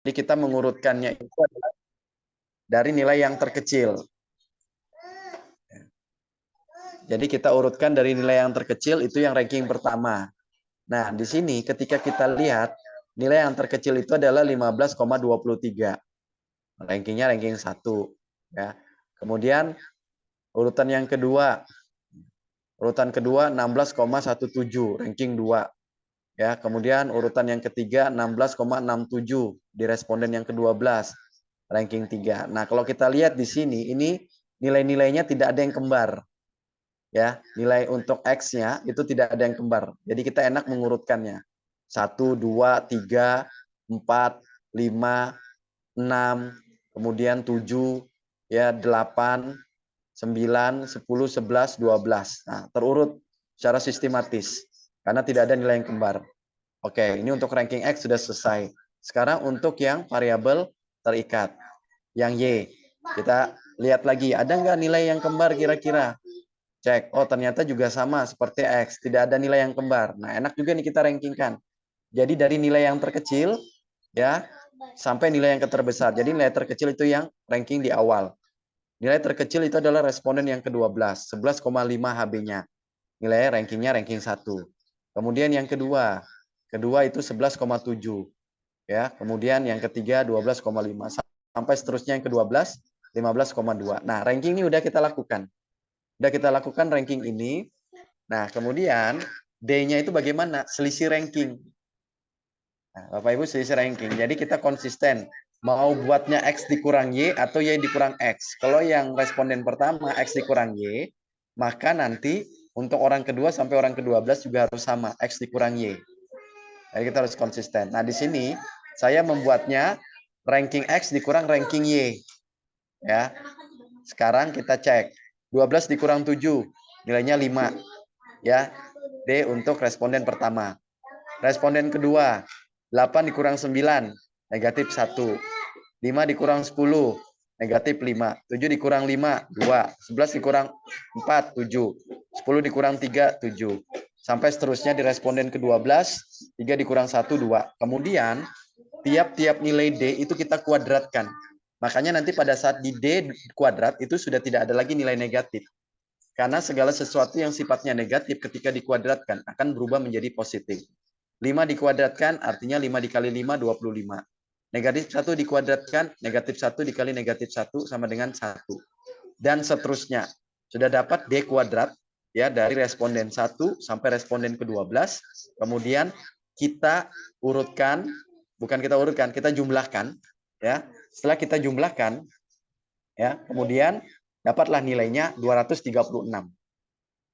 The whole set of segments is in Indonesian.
Jadi kita mengurutkannya itu adalah dari nilai yang terkecil. Jadi kita urutkan dari nilai yang terkecil itu yang ranking pertama. Nah, di sini ketika kita lihat nilai yang terkecil itu adalah 15,23. Rankingnya ranking 1 ya. Kemudian urutan yang kedua. Urutan kedua 16,17 ranking 2 ya. Kemudian urutan yang ketiga 16,67 di responden yang ke-12 ranking 3. Nah, kalau kita lihat di sini ini nilai-nilainya tidak ada yang kembar. Ya, nilai untuk X-nya itu tidak ada yang kembar. Jadi kita enak mengurutkannya. 1, 2, 3, 4, 5, 6, kemudian 7, ya 8, 9, 10, 11, 12. Nah, terurut secara sistematis karena tidak ada nilai yang kembar. Oke, ini untuk ranking X sudah selesai. Sekarang untuk yang variabel terikat, yang Y. Kita lihat lagi, ada nggak nilai yang kembar kira-kira? Cek, oh ternyata juga sama seperti X, tidak ada nilai yang kembar. Nah, enak juga nih kita rankingkan. Jadi dari nilai yang terkecil ya sampai nilai yang terbesar. Jadi nilai terkecil itu yang ranking di awal. Nilai terkecil itu adalah responden yang ke-12, 11,5 HB-nya. Nilai rankingnya ranking 1. Kemudian yang kedua itu 11,7 ya. Kemudian yang ketiga 12,5 sampai seterusnya yang ke-12 15,2. Nah, ranking ini udah kita lakukan. Udah kita lakukan ranking ini. Nah, kemudian D-nya itu bagaimana? Selisih ranking. Nah, Bapak Ibu selisih ranking. Jadi kita konsisten. Mau buatnya X dikurang Y atau Y dikurang X. Kalau yang responden pertama X dikurang Y, maka nanti untuk orang kedua sampai orang ke-12 juga harus sama. X dikurang Y. Jadi kita harus konsisten. Nah, di sini saya membuatnya ranking X dikurang ranking Y. Ya. Sekarang kita cek. 12 dikurang 7, nilainya 5. Ya. D untuk responden pertama. Responden kedua, 8 dikurang 9, negatif 1. 5 dikurang 10, negatif 5. 7 dikurang 5, 2. 11 dikurang 4, 7. 10 dikurang 3, 7. Sampai seterusnya di responden ke-12, 3 dikurang 1, 2. Kemudian, tiap-tiap nilai D itu kita kuadratkan. Makanya nanti pada saat di D kuadrat itu sudah tidak ada lagi nilai negatif. Karena segala sesuatu yang sifatnya negatif ketika dikuadratkan akan berubah menjadi positif. 5 dikuadratkan artinya 5 dikali 5, 25. Negatif 1 dikuadratkan, negatif 1 dikali negatif 1 sama dengan 1. Dan seterusnya. Sudah dapat D kuadrat ya dari responden 1 sampai responden ke-12. Kemudian kita urutkan, bukan kita urutkan, kita jumlahkan ya. Setelah kita jumlahkan ya, kemudian dapatlah nilainya 236.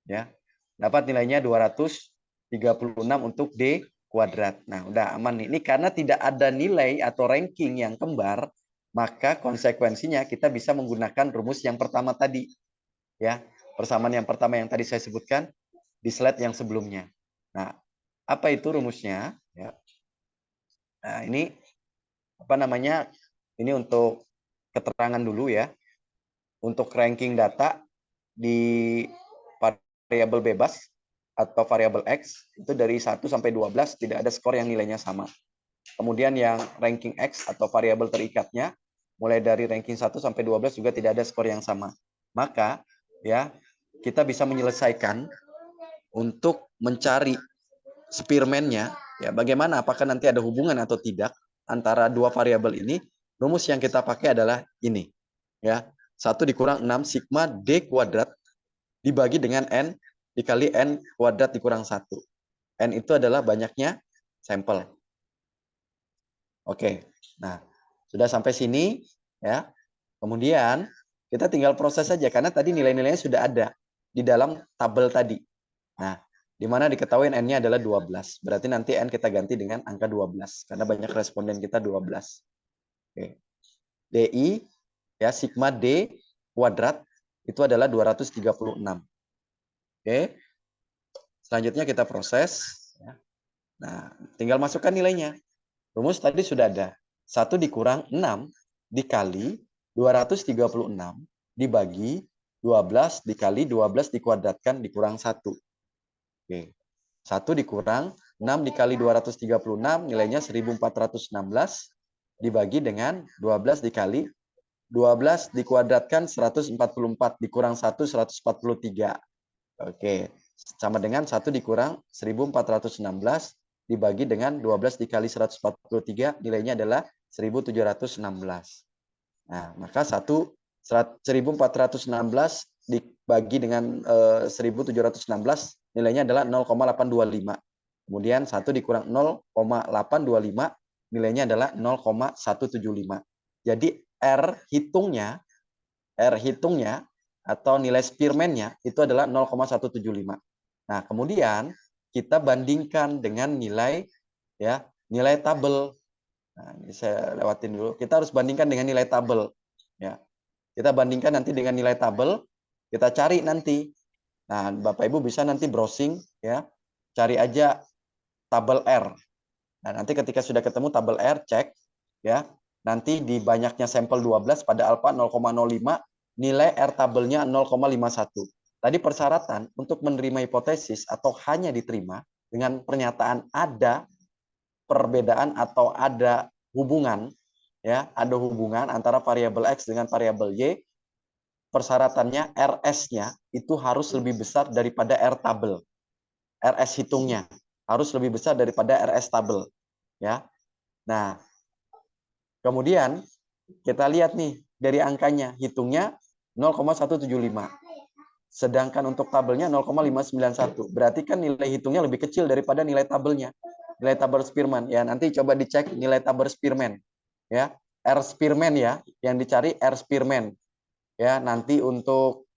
Ya. Dapat nilainya 236 untuk D kuadrat. Nah, udah aman nih. Ini karena tidak ada nilai atau ranking yang kembar, maka konsekuensinya kita bisa menggunakan rumus yang pertama tadi. Ya, persamaan yang pertama yang tadi saya sebutkan di slide yang sebelumnya. Nah, apa itu rumusnya? Ya. Nah, ini apa namanya? Ini untuk keterangan dulu ya. Untuk ranking data di variabel bebas atau variabel X itu dari 1 sampai 12 tidak ada skor yang nilainya sama. Kemudian yang ranking X atau variabel terikatnya mulai dari ranking 1 sampai 12 juga tidak ada skor yang sama. Maka ya kita bisa menyelesaikan untuk mencari Spearman-nya ya bagaimana apakah nanti ada hubungan atau tidak antara dua variabel ini. Rumus yang kita pakai adalah ini ya. 1 dikurang 6 sigma D kuadrat dibagi dengan N dikali N kuadrat dikurang 1. N itu adalah banyaknya sampel. Oke, nah sudah sampai sini ya. Kemudian kita tinggal proses saja karena tadi nilai-nilainya sudah ada di dalam tabel tadi. Nah, di mana diketahui N-nya adalah 12. Berarti nanti N kita ganti dengan angka 12 karena banyak responden kita 12. Oke. DI ya sigma D kuadrat itu adalah 236. Oke. Selanjutnya kita proses. Nah, tinggal masukkan nilainya. Rumus tadi sudah ada. 1 dikurang 6 dikali 236 dibagi 12 dikali 12 dikuadratkan dikurang 1. Oke. 1 dikurang 6 dikali 236 nilainya 1416 dibagi dengan 12 dikali 12 dikuadratkan 144 dikurang 1 143. Oke, sama dengan 1 dikurang 1416 dibagi dengan 12 dikali 143 nilainya adalah 1716. Nah, maka 1416 dibagi dengan 1716 nilainya adalah 0,825. Kemudian 1 dikurang 0,825 nilainya adalah 0,175. Jadi R hitungnya atau nilai Spearman-nya itu adalah 0,175. Nah, kemudian kita bandingkan dengan nilai tabel. Nah, ini saya lewatin dulu. Kita harus bandingkan dengan nilai tabel. Ya, kita bandingkan nanti dengan nilai tabel. Kita cari nanti. Nah, Bapak Ibu bisa nanti browsing, ya, cari aja tabel R. Nah, nanti ketika sudah ketemu tabel R, cek, ya. Nanti di banyaknya sampel 12 pada alfa 0,05, nilai R tabelnya 0,51. Tadi persyaratan untuk menerima hipotesis atau hanya diterima dengan pernyataan ada perbedaan atau ada hubungan, ya, ada hubungan antara variabel X dengan variabel Y, persyaratannya RS-nya itu harus lebih besar daripada R tabel. RS hitungnya harus lebih besar daripada RS tabel, ya. Nah, kemudian kita lihat nih dari angkanya, hitungnya 0,175. Sedangkan untuk tabelnya 0,591. Berarti kan nilai hitungnya lebih kecil daripada nilai tabelnya. Nilai tabel Spearman. Ya, nanti coba dicek nilai tabel Spearman. Ya, R Spearman ya, yang dicari R Spearman. Ya, nanti untuk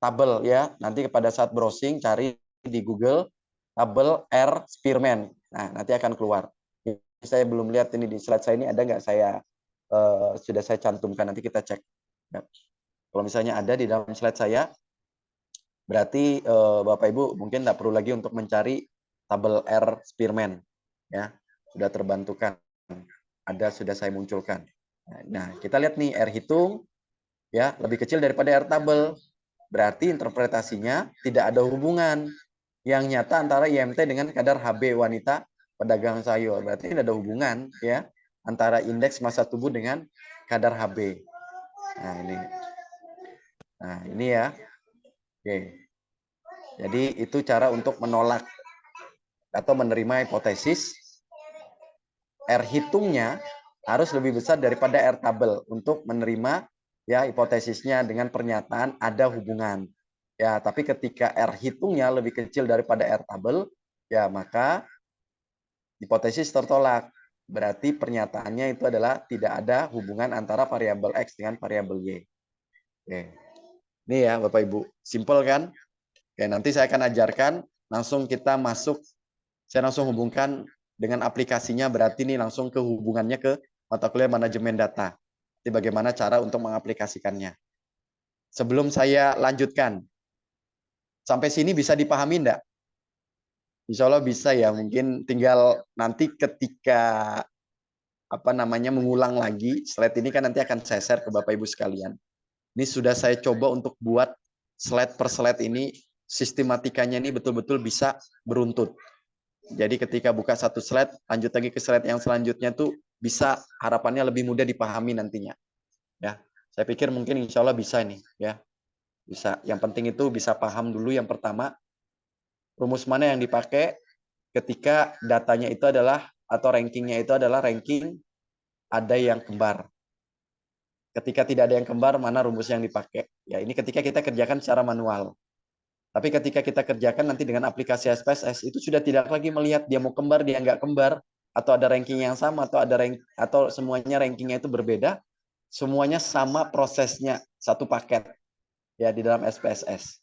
tabel ya, nanti pada saat browsing cari di Google tabel R Spearman. Nah, nanti akan keluar. Saya belum lihat ini di slide saya ini ada nggak sudah saya cantumkan, nanti kita cek. Ya. Kalau misalnya ada di dalam slide saya, berarti Bapak Ibu mungkin nggak perlu lagi untuk mencari tabel R Spearman, ya, sudah terbantukan, sudah saya munculkan. Nah, kita lihat nih R hitung, ya, lebih kecil daripada R tabel, berarti interpretasinya tidak ada hubungan yang nyata antara IMT dengan kadar HB wanita pedagang sayur. Berarti tidak ada hubungan, ya, antara indeks massa tubuh dengan kadar HB. Nah ini ya. Oke. Jadi itu cara untuk menolak atau menerima hipotesis. R hitungnya harus lebih besar daripada R tabel untuk menerima ya hipotesisnya dengan pernyataan ada hubungan. Ya, tapi ketika R hitungnya lebih kecil daripada R tabel, ya maka hipotesis tertolak. Berarti pernyataannya itu adalah tidak ada hubungan antara variabel X dengan variabel Y. Oke. Ini ya Bapak Ibu, simpel kan? Oke, nanti saya akan ajarkan, langsung kita masuk, saya langsung hubungkan dengan aplikasinya, berarti ini langsung ke hubungannya ke mata kuliah manajemen data. Jadi bagaimana cara untuk mengaplikasikannya. Sebelum saya lanjutkan, sampai sini bisa dipahami enggak? Insya Allah bisa ya, mungkin tinggal nanti ketika mengulang lagi, slide ini kan nanti akan saya share ke Bapak Ibu sekalian. Ini sudah saya coba untuk buat slide per slide ini, sistematikanya ini betul-betul bisa beruntut. Jadi ketika buka satu slide, lanjut lagi ke slide yang selanjutnya tuh bisa, harapannya lebih mudah dipahami nantinya. Ya, saya pikir mungkin insya Allah bisa nih, ya, bisa. Yang penting itu bisa paham dulu yang pertama, rumus mana yang dipakai ketika datanya itu adalah atau rankingnya itu adalah ranking ada yang kembar. Ketika tidak ada yang kembar, mana rumus yang dipakai? Ya, ini ketika kita kerjakan secara manual. Tapi ketika kita kerjakan nanti dengan aplikasi SPSS, itu sudah tidak lagi melihat dia mau kembar, dia nggak kembar, atau ada ranking yang sama, atau semuanya rankingnya itu berbeda. Semuanya sama prosesnya, satu paket ya di dalam SPSS.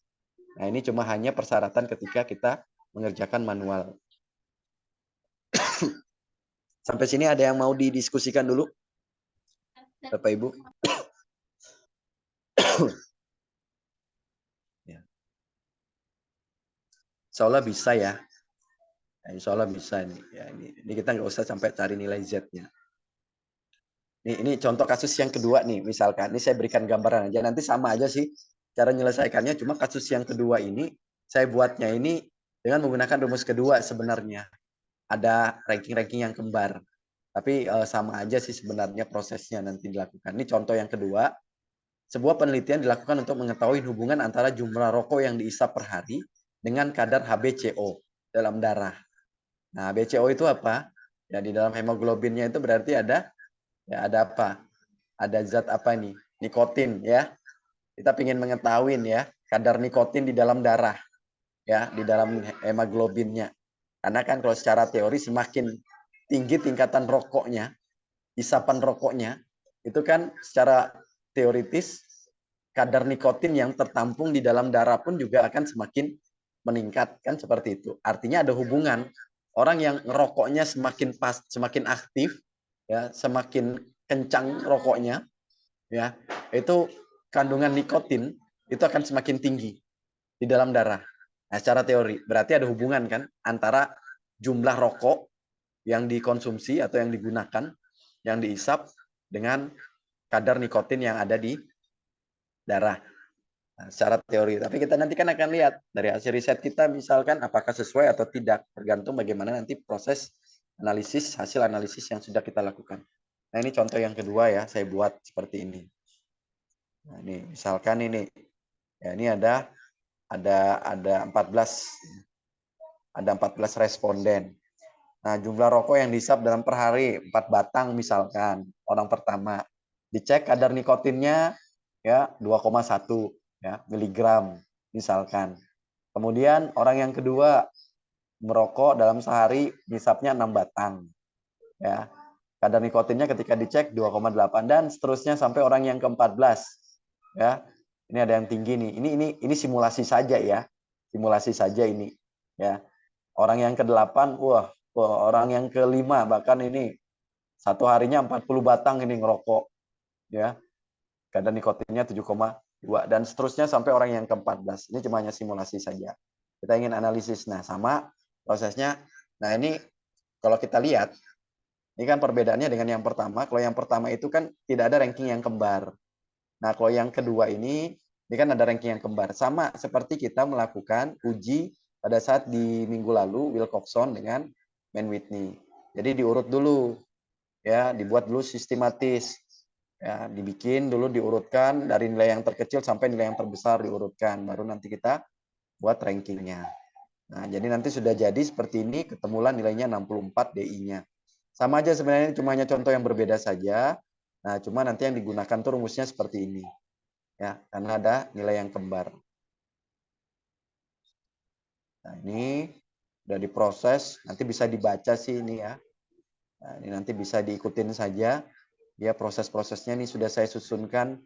Nah, ini cuma hanya persyaratan ketika kita mengerjakan manual. Sampai sini ada yang mau didiskusikan dulu? Bapak Ibu? Ya. Insya Allah bisa ya. Insya Allah bisa nih. Ya, ini kita nggak usah sampai cari nilai Z-nya. Ini contoh kasus yang kedua nih, misalkan. Ini saya berikan gambaran aja. Nanti sama aja sih cara menyelesaikannya. Cuma kasus yang kedua ini, saya buatnya ini dengan menggunakan rumus kedua sebenarnya. Ada ranking-ranking yang kembar. Tapi sama aja sih sebenarnya prosesnya nanti dilakukan. Ini contoh yang kedua, sebuah penelitian dilakukan untuk mengetahui hubungan antara jumlah rokok yang diisap per hari dengan kadar HbCO dalam darah. Nah, HbCO itu apa? Ya di dalam hemoglobinnya itu berarti ada apa? Ada zat apa nih? Nikotin ya. Kita ingin mengetahui ya kadar nikotin di dalam darah ya, di dalam hemoglobinnya. Karena kan kalau secara teori semakin tinggi tingkatan rokoknya, isapan rokoknya, itu kan secara teoritis kadar nikotin yang tertampung di dalam darah pun juga akan semakin meningkat kan seperti itu. Artinya ada hubungan. Orang yang ngerokoknya semakin aktif ya, semakin kencang rokoknya ya, itu kandungan nikotin itu akan semakin tinggi di dalam darah. Nah, secara teori berarti ada hubungan kan antara jumlah rokok yang dikonsumsi atau yang digunakan, yang diisap dengan kadar nikotin yang ada di darah. Nah, secara teori. Tapi kita nanti kan akan lihat dari hasil riset kita misalkan apakah sesuai atau tidak. Tergantung bagaimana nanti proses analisis, hasil analisis yang sudah kita lakukan. Nah ini contoh yang kedua ya, saya buat seperti ini. Nah ini misalkan ini, ya ini ada 14 responden. Nah, jumlah rokok yang dihisap dalam per hari 4 batang misalkan. Orang pertama dicek kadar nikotinnya ya 2,1 ya miligram misalkan. Kemudian orang yang kedua merokok dalam sehari hisapnya 6 batang ya. Kadar nikotinnya ketika dicek 2,8 dan seterusnya sampai orang yang ke-14 ya. Ini ada yang tinggi nih. Ini simulasi saja ya. Simulasi saja ini ya. Orang yang ke-8 wah, orang yang ke-5 bahkan ini satu harinya 40 batang ini ngerokok ya. Kadar nikotinnya 7,2 dan seterusnya sampai orang yang ke-14. Ini cuma hanya simulasi saja. Kita ingin analisis. Nah, sama prosesnya. Nah, ini kalau kita lihat ini kan perbedaannya dengan yang pertama. Kalau yang pertama itu kan tidak ada ranking yang kembar. Nah, kalau yang kedua ini kan ada ranking yang kembar. Sama seperti kita melakukan uji pada saat di minggu lalu Wilcoxon dengan Man Whitney. Jadi diurut dulu, ya, dibuat dulu sistematis, ya, dibikin dulu diurutkan dari nilai yang terkecil sampai nilai yang terbesar diurutkan. Baru nanti kita buat rankingnya. Nah, jadi nanti sudah jadi seperti ini, ketemulah nilainya 64 DI-nya. Sama aja sebenarnya, cuma hanya contoh yang berbeda saja. Nah, cuma nanti yang digunakan tuh rumusnya seperti ini. Ya, karena ada nilai yang kembar. Nah, ini sudah diproses, nanti bisa dibaca sih ini ya. Nah, ini nanti bisa diikutin saja. Ya, proses-prosesnya ini sudah saya susunkan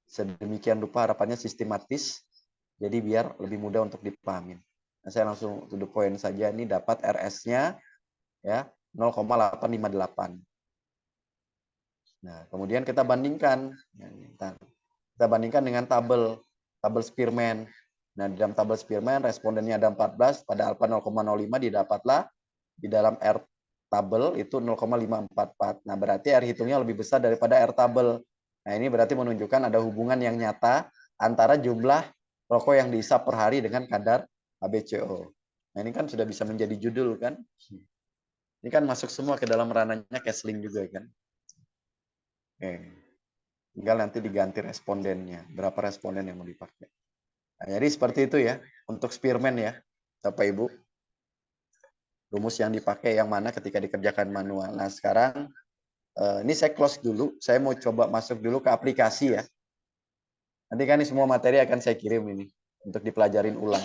sedemikian rupa, harapannya sistematis. Jadi biar lebih mudah untuk dipahami. Nah, saya langsung to the point saja. Ini dapat RS-nya ya 0,858. Nah, kemudian kita bandingkan. Kita bandingkan dengan tabel Spearman. Nah, di dalam tabel Spearman respondennya ada 14, pada alpha 0,05 didapatlah di dalam R tabel itu 0,544. Nah, berarti R hitungnya lebih besar daripada R tabel. Nah, ini berarti menunjukkan ada hubungan yang nyata antara jumlah rokok yang dihisap per hari dengan kadar HbCO. Nah, ini kan sudah bisa menjadi judul kan? Ini kan masuk semua ke dalam ranahnya Kesling juga kan? Oke. Tinggal nanti diganti respondennya. Berapa responden yang mau dipakai. Nah, jadi seperti itu ya. Untuk Spearman ya. Bapak Ibu. Rumus yang dipakai yang mana ketika dikerjakan manual. Nah sekarang ini saya close dulu. Saya mau coba masuk dulu ke aplikasi ya. Nanti kan ini semua materi akan saya kirim ini. Untuk dipelajarin ulang.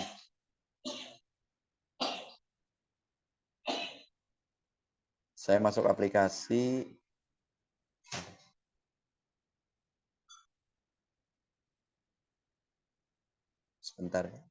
Saya masuk aplikasi. Sebentar ya.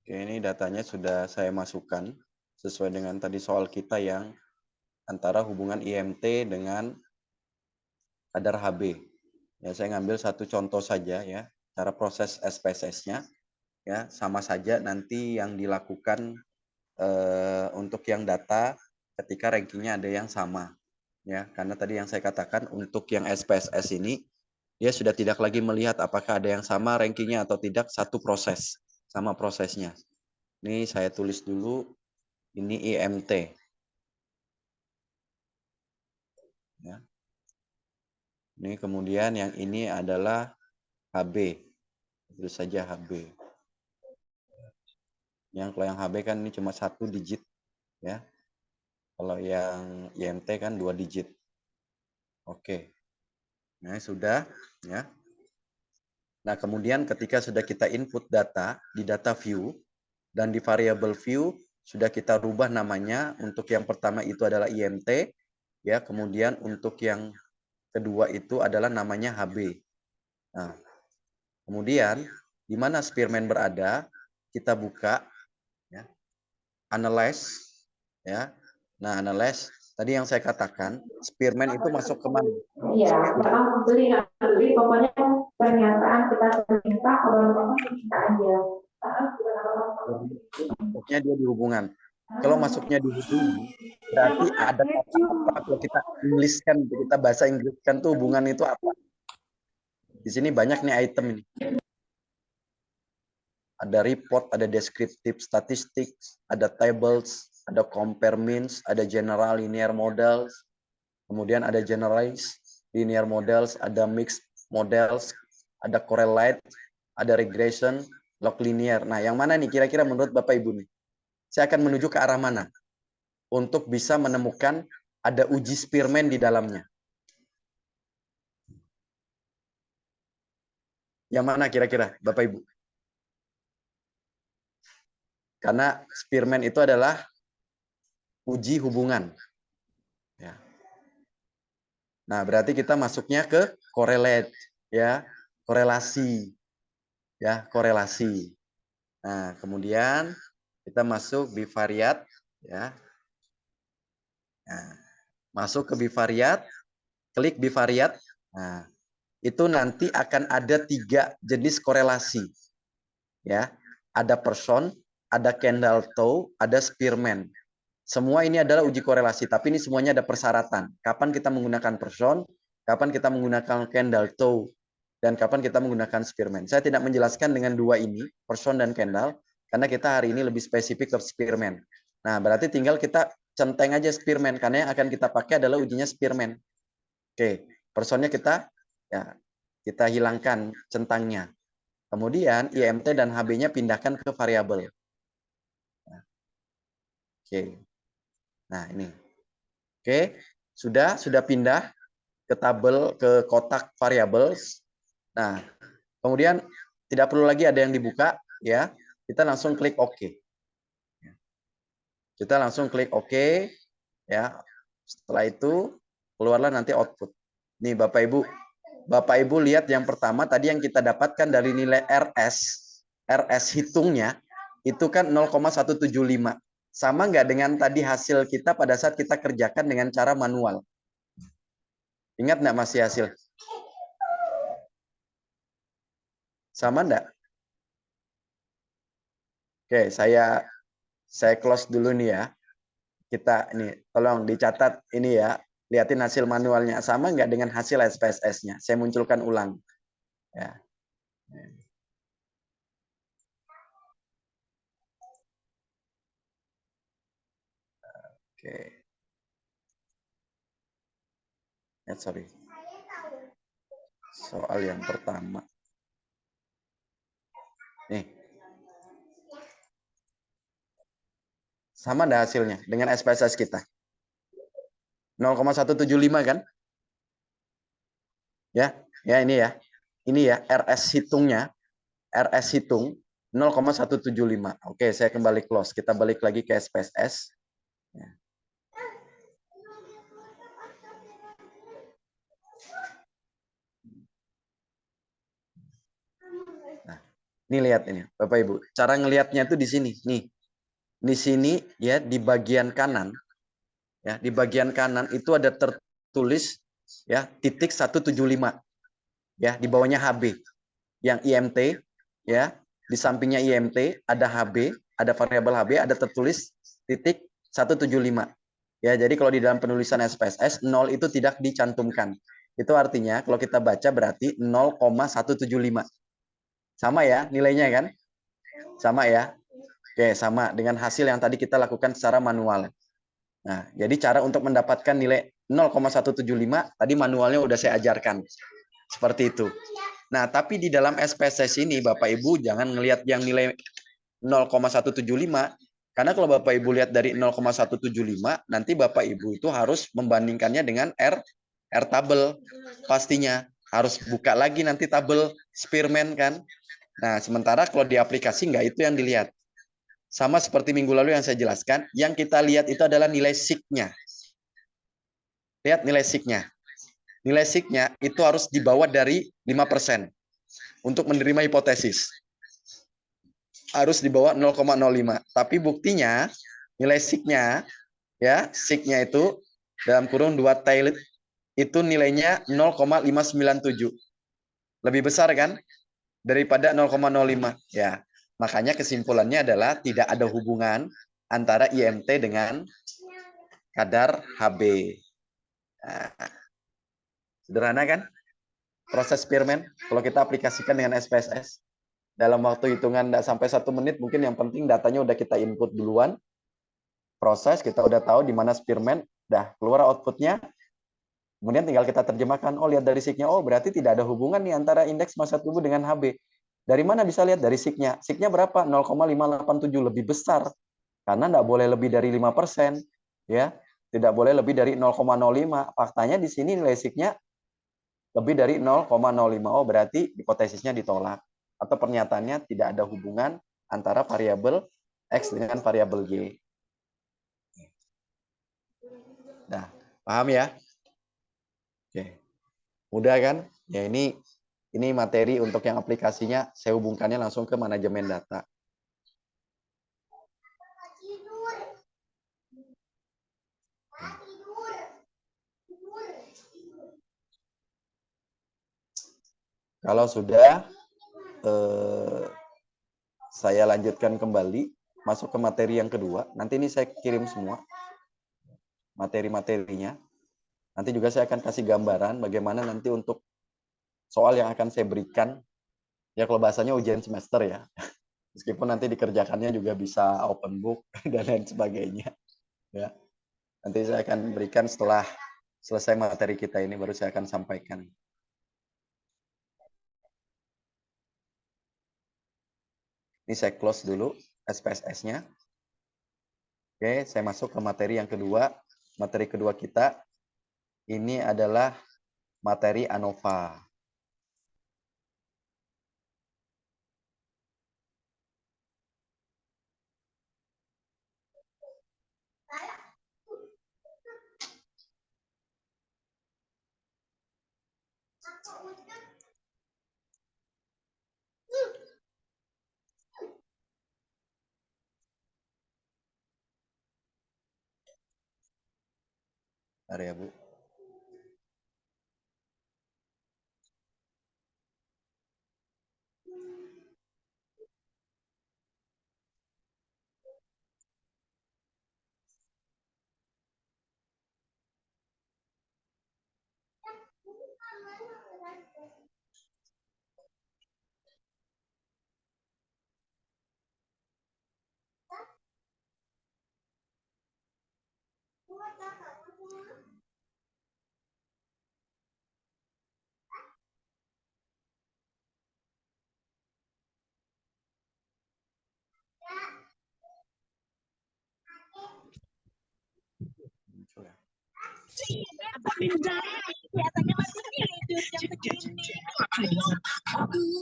Oke, ini datanya sudah saya masukkan sesuai dengan tadi soal kita yang antara hubungan IMT dengan kadar HB. Ya, saya ngambil satu contoh saja ya, cara proses SPSS-nya ya, sama saja nanti yang dilakukan untuk yang data ketika rankingnya ada yang sama ya, karena tadi yang saya katakan untuk yang SPSS ini dia sudah tidak lagi melihat apakah ada yang sama rankingnya atau tidak, satu proses sama prosesnya. Ini saya tulis dulu, ini IMT ya. Ini kemudian yang ini adalah HB, tulis saja HB. Kalau yang HB kan ini cuma 1 digit ya. Kalau yang IMT kan 2 digit. Oke. Nah, sudah ya. Nah, kemudian ketika sudah kita input data di data view dan di variable view sudah kita rubah namanya, untuk yang pertama itu adalah IMT ya, kemudian untuk yang kedua itu adalah namanya HB. Nah, kemudian di mana Spearman berada, kita buka ya, analyze ya. Nah, analyze tadi yang saya katakan, Spearman itu masuk ke mana? Iya, jangan beli, pokoknya pernyataan kita minta, kalau kita aja. Masuknya dia di hubungan. Kalau masuknya di hubungan, berarti ada kata apa? Kalau kita Inggriskan, kita bahasa Inggriskan tuh hubungan itu apa? Di sini banyak nih item ini. Ada report, ada descriptive statistics, ada tables, ada compare means, ada general linear models, kemudian ada generalized linear models, ada mixed models, ada correlate, ada regression, log linear. Nah, yang mana nih kira-kira menurut Bapak Ibu nih? Saya akan menuju ke arah mana untuk bisa menemukan ada uji Spearman di dalamnya. Yang mana kira-kira Bapak Ibu? Karena Spearman itu adalah uji hubungan. Ya. Nah, berarti kita masuknya ke correlate, ya, korelasi, ya, korelasi. Nah, kemudian kita masuk bivariat, ya. Nah, masuk ke bivariat, klik bivariat. Nah, itu nanti akan ada 3 jenis korelasi, ya. Ada person, ada Kendall-Tau, ada Spearman. Semua ini adalah uji korelasi, tapi ini semuanya ada persyaratan. Kapan kita menggunakan person, kapan kita menggunakan Kendall-Tau, dan kapan kita menggunakan Spearman. Saya tidak menjelaskan dengan 2 ini, person dan Kendall, karena kita hari ini lebih spesifik ke Spearman. Nah, berarti tinggal kita centeng aja Spearman, karena yang akan kita pakai adalah ujinya Spearman. Oke, personnya kita hilangkan centangnya. Kemudian IMT dan HB-nya pindahkan ke variabel. Oke. Nah, ini. Oke, sudah pindah ke tabel, ke kotak variables. Nah, kemudian tidak perlu lagi ada yang dibuka ya. Kita langsung klik OK. Kita langsung klik OK ya. Setelah itu keluarlah nanti output. Nih Bapak Ibu lihat yang pertama tadi yang kita dapatkan dari nilai RS hitungnya itu kan 0,175. Sama nggak dengan tadi hasil kita pada saat kita kerjakan dengan cara manual? Ingat nggak masih hasil? Sama nggak? Oke, saya close dulu nih ya. Kita ini tolong dicatat ini ya. Lihatin hasil manualnya sama nggak dengan hasil SPSS-nya. Saya munculkan ulang. Ya. Oke. Sorry. Soal yang pertama. Nih. Sama nggak hasilnya dengan SPSS kita? 0,175 kan? Ya, ini ya. Ini ya RS hitungnya. RS hitung 0,175. Oke, saya kembali close. Kita balik lagi ke SPSS. Ya. Nah, Nih lihat ini, Bapak Ibu. Cara ngelihatnya tuh di sini. Nih. Di sini ya di bagian kanan. Ya, di bagian kanan itu ada tertulis ya titik 175. Ya, di bawahnya HB. Yang IMT ya, di sampingnya IMT ada HB, ada variabel HB, ada tertulis titik 175. Ya, jadi kalau di dalam penulisan SPSS 0 itu tidak dicantumkan. Itu artinya kalau kita baca berarti 0,175. Sama ya nilainya kan? Sama ya? Oke, sama dengan hasil yang tadi kita lakukan secara manual. Nah, jadi cara untuk mendapatkan nilai 0,175 tadi manualnya udah saya ajarkan. Seperti itu. Nah, tapi di dalam SPSS ini Bapak Ibu jangan ngelihat yang nilai 0,175 karena kalau Bapak Ibu lihat dari 0,175 nanti Bapak Ibu itu harus membandingkannya dengan R tabel pastinya. Harus buka lagi nanti tabel Spearman kan. Nah, sementara kalau di aplikasi nggak itu yang dilihat. Sama seperti minggu lalu yang saya jelaskan, yang kita lihat itu adalah nilai SIG-nya. Lihat nilai SIG-nya. Nilai SIG-nya itu harus di bawah dari 5% untuk menerima hipotesis. Harus di bawah 0,05. Tapi buktinya nilai SIG-nya ya, SIG-nya itu dalam kurung 2 tail itu nilainya 0,597. Lebih besar kan daripada 0,05 ya. Makanya kesimpulannya adalah tidak ada hubungan antara IMT dengan kadar HB. Nah, sederhana kan? Proses Spearman kalau kita aplikasikan dengan SPSS dalam waktu hitungan tidak sampai 1 menit, mungkin yang penting datanya udah kita input duluan, proses kita udah tahu di mana Spearman, dah keluar outputnya, kemudian tinggal kita terjemahkan. Oh, lihat dari SIG-nya, oh berarti tidak ada hubungan nih antara indeks massa tubuh dengan HB. Dari mana bisa lihat? Dari SIG-nya. SIG-nya berapa? 0,587, lebih besar. Karena tidak boleh lebih dari 5%. Ya, tidak boleh lebih dari 0,05. Faktanya di sini nilai SIG-nya lebih dari 0,05. Oh, berarti hipotesisnya ditolak. Atau pernyataannya tidak ada hubungan antara variabel X dengan variabel Y. Nah, paham ya? Oke. Mudah kan? Ya ini materi untuk yang aplikasinya saya hubungkannya langsung ke manajemen data. Kalau sudah saya lanjutkan kembali masuk ke materi yang kedua. Nanti ini saya kirim semua materi-materinya. Nanti juga saya akan kasih gambaran bagaimana nanti untuk soal yang akan saya berikan. Ya kalau bahasanya ujian semester ya. Meskipun nanti dikerjakannya juga bisa open book dan lain sebagainya. Ya. Nanti saya akan berikan setelah selesai materi kita ini baru saya akan sampaikan. Ini saya close dulu SPSS-nya. Oke, saya masuk ke materi yang kedua. Materi kedua kita ini adalah materi ANOVA. Bentar ya, Bu.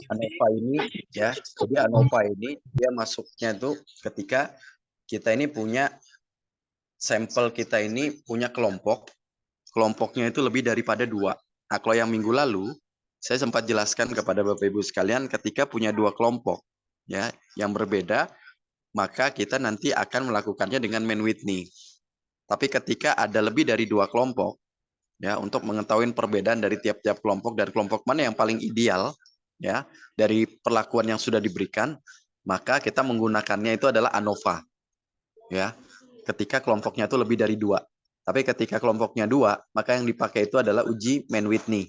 ANOVA ini ya, jadi ANOVA ini dia masuknya tuh ketika kita ini punya sampel, kita ini punya kelompoknya itu lebih daripada 2. Nah, kalau yang minggu lalu saya sempat jelaskan kepada Bapak Ibu sekalian ketika punya 2 kelompok, ya, yang berbeda, maka kita nanti akan melakukannya dengan Mann-Whitney. Tapi ketika ada lebih dari 2 kelompok, ya, untuk mengetahui perbedaan dari tiap-tiap kelompok dan kelompok mana yang paling ideal, ya, dari perlakuan yang sudah diberikan, maka kita menggunakannya itu adalah ANOVA, ya. Ketika kelompoknya itu lebih dari 2. Tapi ketika kelompoknya 2, maka yang dipakai itu adalah uji Mann-Whitney.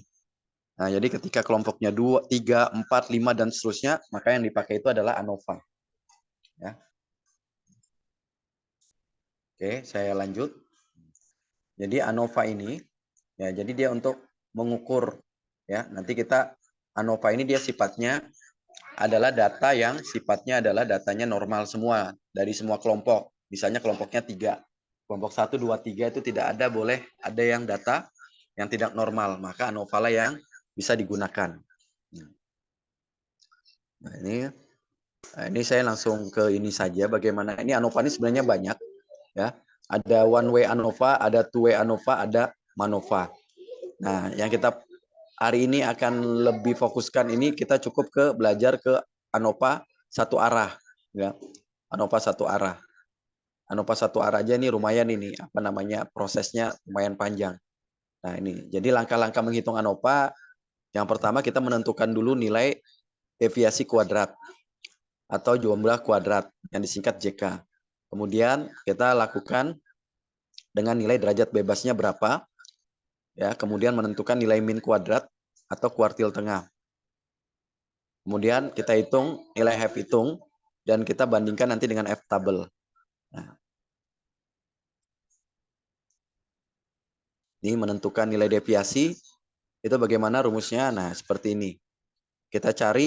Nah, jadi ketika kelompoknya 2, 3, 4, 5 dan seterusnya, maka yang dipakai itu adalah ANOVA. Ya. Oke, saya lanjut. Jadi ANOVA ini, ya, jadi dia untuk mengukur, ya. Nanti kita ANOVA ini dia sifatnya adalah data yang sifatnya adalah datanya normal semua dari semua kelompok. Misalnya kelompoknya 3, kelompok 1, 2, 3 itu tidak ada, boleh ada yang data yang tidak normal, maka ANOVA lah yang bisa digunakan. Nah, ini saya langsung ke ini saja bagaimana ini ANOVA ini sebenarnya banyak, ya. Ada one way ANOVA, ada two way ANOVA, ada MANOVA. Nah, yang kita hari ini akan lebih fokuskan ini kita cukup ke belajar ke ANOVA satu arah, ya. ANOVA satu arah. ANOVA satu arah aja ini lumayan ini apa namanya prosesnya lumayan panjang. Nah, ini jadi langkah-langkah menghitung ANOVA yang pertama kita menentukan dulu nilai deviasi kuadrat atau jumlah kuadrat yang disingkat JK. Kemudian kita lakukan dengan nilai derajat bebasnya berapa, ya. Kemudian menentukan nilai min kuadrat atau kuartil tengah. Kemudian kita hitung nilai F hitung dan kita bandingkan nanti dengan F tabel. Nah, ini menentukan nilai deviasi itu bagaimana rumusnya? Nah, seperti ini. Kita cari,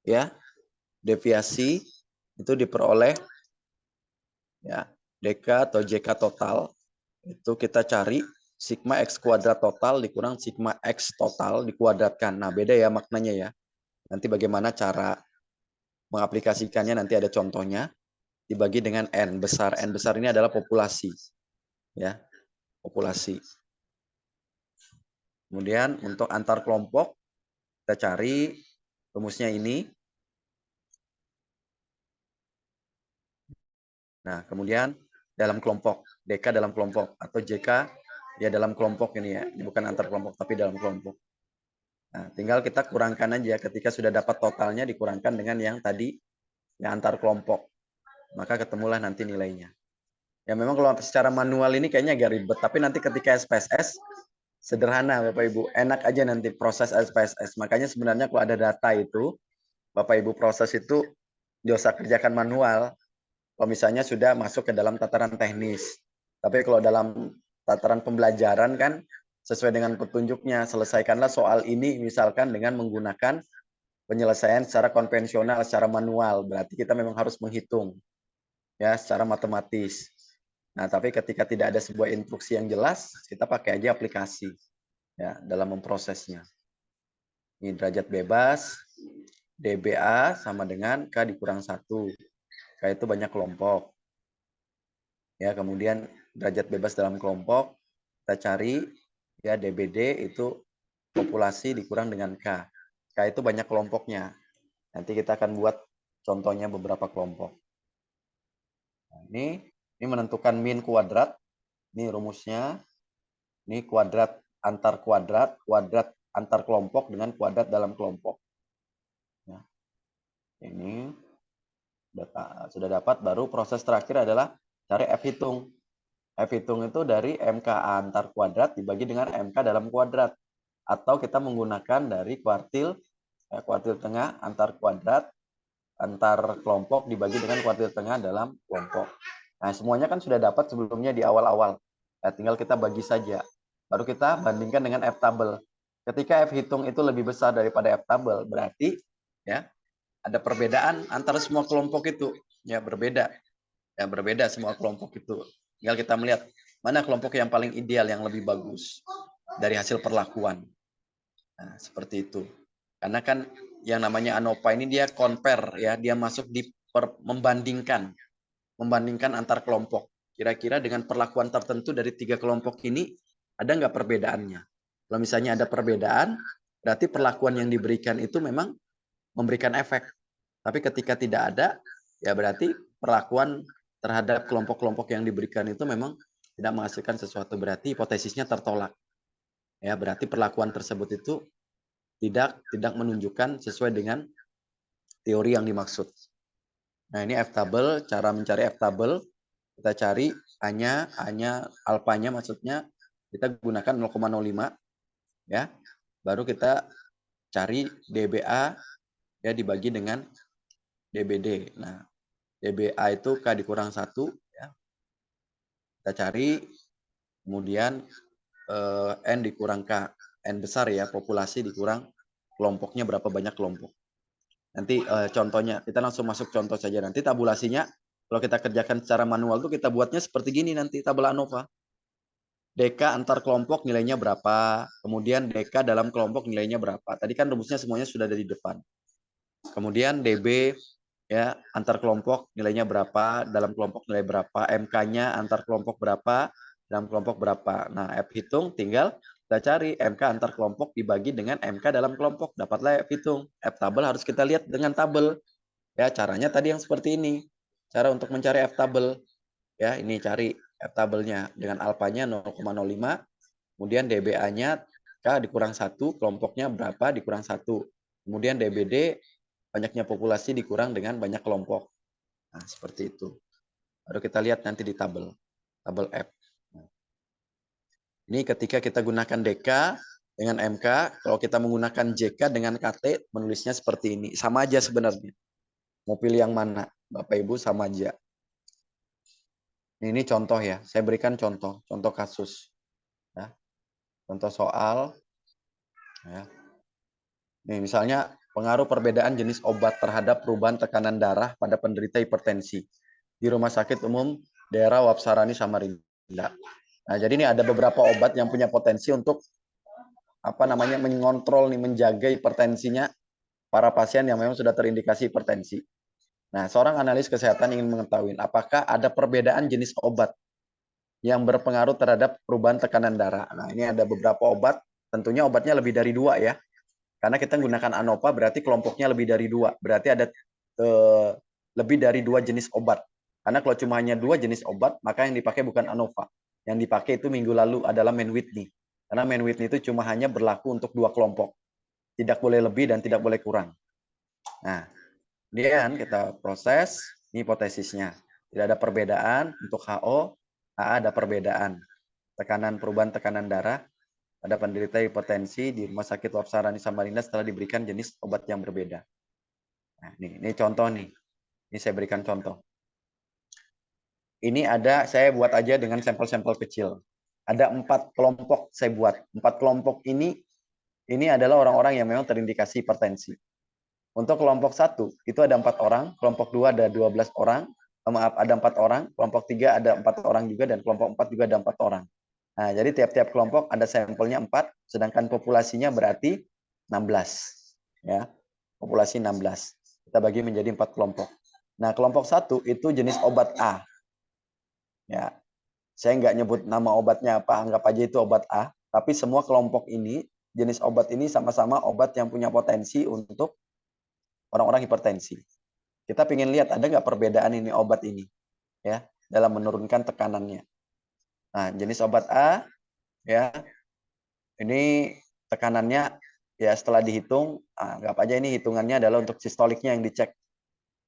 ya, deviasi itu diperoleh, ya, DK atau JK total itu kita cari sigma X kuadrat total dikurang sigma X total dikuadratkan. Nah, beda ya maknanya ya. Nanti bagaimana cara mengaplikasikannya nanti ada contohnya. Dibagi dengan N besar. N besar ini adalah populasi, ya, populasi. Kemudian untuk antar kelompok kita cari rumusnya ini. Nah, kemudian dalam kelompok, DK dalam kelompok atau JK ya dalam kelompok ini ya. Ini bukan antar kelompok tapi dalam kelompok. Nah, tinggal kita kurangkan aja ketika sudah dapat totalnya dikurangkan dengan yang tadi yang antar kelompok. Maka ketemulah nanti nilainya. Ya memang kalau secara manual ini kayaknya agak ribet, tapi nanti ketika SPSS sederhana Bapak Ibu, enak aja nanti proses SPSS. Makanya sebenarnya kalau ada data itu Bapak Ibu proses itu nggak usah kerjakan manual. Kalau misalnya sudah masuk ke dalam tataran teknis. Tapi kalau dalam tataran pembelajaran kan sesuai dengan petunjuknya, selesaikanlah soal ini misalkan dengan menggunakan penyelesaian secara konvensional, secara manual. Berarti kita memang harus menghitung, ya, secara matematis. Nah, tapi ketika tidak ada sebuah instruksi yang jelas, kita pakai aja aplikasi, ya, dalam memprosesnya. Ini derajat bebas, DBA sama dengan K dikurang 1. K itu banyak kelompok. Ya, kemudian derajat bebas dalam kelompok, kita cari, ya, DBD itu populasi dikurang dengan K. K itu banyak kelompoknya. Nanti kita akan buat contohnya beberapa kelompok. Nah, ini menentukan min kuadrat. Ini rumusnya. Ini kuadrat antar kuadrat, kuadrat antar kelompok dengan kuadrat dalam kelompok. Ya. Ini data sudah dapat, baru proses terakhir adalah cari F hitung. F hitung itu dari MKA antar kuadrat dibagi dengan MK dalam kuadrat. Atau kita menggunakan dari kuartil, kuartil tengah antar kuadrat, antar kelompok dibagi dengan kuartil tengah dalam kelompok. Nah, semuanya kan sudah dapat sebelumnya di awal-awal. Ya, tinggal kita bagi saja. Baru kita bandingkan dengan F tabel. Ketika F hitung itu lebih besar daripada F tabel, berarti ya ada perbedaan antara semua kelompok itu. Ya, berbeda. Ya, berbeda semua kelompok itu. Tinggal kita melihat mana kelompok yang paling ideal, yang lebih bagus dari hasil perlakuan. Nah, seperti itu. Karena kan yang namanya ANOVA ini dia compare, ya, dia masuk di membandingkan antar kelompok. Kira-kira dengan perlakuan tertentu dari 3 kelompok ini ada nggak perbedaannya? Kalau misalnya ada perbedaan, berarti perlakuan yang diberikan itu memang memberikan efek. Tapi ketika tidak ada, ya berarti perlakuan terhadap kelompok-kelompok yang diberikan itu memang tidak menghasilkan sesuatu, berarti hipotesisnya tertolak. Ya, berarti perlakuan tersebut itu tidak menunjukkan sesuai dengan teori yang dimaksud. Nah, ini F-table, cara mencari F-table, kita cari A-nya, alfanya maksudnya kita gunakan 0,05 ya. Baru kita cari DBA ya dibagi dengan DBD. Nah, DBA itu K dikurang 1 ya. Kita cari kemudian N dikurang K. N besar ya, populasi dikurang kelompoknya berapa banyak kelompok. Nanti contohnya, kita langsung masuk contoh saja. Nanti tabulasinya, kalau kita kerjakan secara manual tuh kita buatnya seperti gini nanti tabel ANOVA. DK antar kelompok nilainya berapa, kemudian DK dalam kelompok nilainya berapa. Tadi kan rumusnya semuanya sudah ada di depan. Kemudian DB ya antar kelompok nilainya berapa, dalam kelompok nilai berapa, MK-nya antar kelompok berapa, dalam kelompok berapa. Nah, F hitung tinggal kita cari MK antar kelompok dibagi dengan MK dalam kelompok, dapatlah F hitung. F tabel harus kita lihat dengan tabel. Ya, caranya tadi yang seperti ini. Cara untuk mencari F tabel. Ya, ini cari F tabelnya dengan alfanya 0,05, kemudian DBA-nya K dikurang 1, kelompoknya berapa dikurang 1. Kemudian DBD banyaknya populasi dikurang dengan banyak kelompok. Nah, seperti itu. Baru kita lihat nanti di tabel F. Ini ketika kita gunakan DK dengan MK, kalau kita menggunakan JK dengan KT, menulisnya seperti ini. Sama aja sebenarnya. Mau pilih yang mana? Bapak Ibu sama aja. Ini contoh ya, saya berikan contoh kasus. Ya. Contoh soal. Ya. Nih, misalnya pengaruh perbedaan jenis obat terhadap perubahan tekanan darah pada penderita hipertensi di Rumah Sakit Umum Daerah Wapsarani Samarinda. Nah, jadi ini ada beberapa obat yang punya potensi untuk mengontrol nih, menjaga hipertensinya para pasien yang memang sudah terindikasi hipertensi. Nah, seorang analis kesehatan ingin mengetahui apakah ada perbedaan jenis obat yang berpengaruh terhadap perubahan tekanan darah. Nah, ini ada beberapa obat, tentunya obatnya lebih dari 2 ya. Karena kita menggunakan ANOVA berarti kelompoknya lebih dari 2. Berarti ada lebih dari 2 jenis obat. Karena kalau cuma hanya 2 jenis obat, maka yang dipakai bukan ANOVA. Yang dipakai itu minggu lalu adalah Mann-Whitney. Karena Mann-Whitney itu cuma hanya berlaku untuk 2 kelompok. Tidak boleh lebih dan tidak boleh kurang. Nah, kemudian kita proses, ini hipotesisnya. Tidak ada perbedaan untuk HO, AA ada perbedaan. Perubahan tekanan darah pada penderita hipertensi di Rumah Sakit Wapsarani Samarinda setelah diberikan jenis obat yang berbeda. Nah, ini contoh nih. Ini saya berikan contoh. Ini saya buat aja dengan sampel-sampel kecil. Ada 4 kelompok saya buat. 4 kelompok ini adalah orang-orang yang memang terindikasi hipertensi. Untuk kelompok 1 itu ada 4 orang, kelompok 2 ada 12 orang, maaf ada 4 orang, kelompok 3 ada 4 orang juga, dan kelompok 4 juga ada 4 orang. Nah, jadi tiap-tiap kelompok ada sampelnya 4, sedangkan populasinya berarti 16. Ya, populasi 16. Kita bagi menjadi 4 kelompok. Nah, kelompok 1 itu jenis obat A. Ya, saya nggak nyebut nama obatnya apa, anggap aja itu obat A. Tapi semua kelompok ini, jenis obat ini sama-sama obat yang punya potensi untuk orang-orang hipertensi. Kita ingin lihat ada nggak perbedaan ini obat ini, ya, dalam menurunkan tekanannya. Nah, jenis obat A, ya, ini tekanannya, ya setelah dihitung, anggap aja ini hitungannya adalah untuk sistoliknya yang dicek,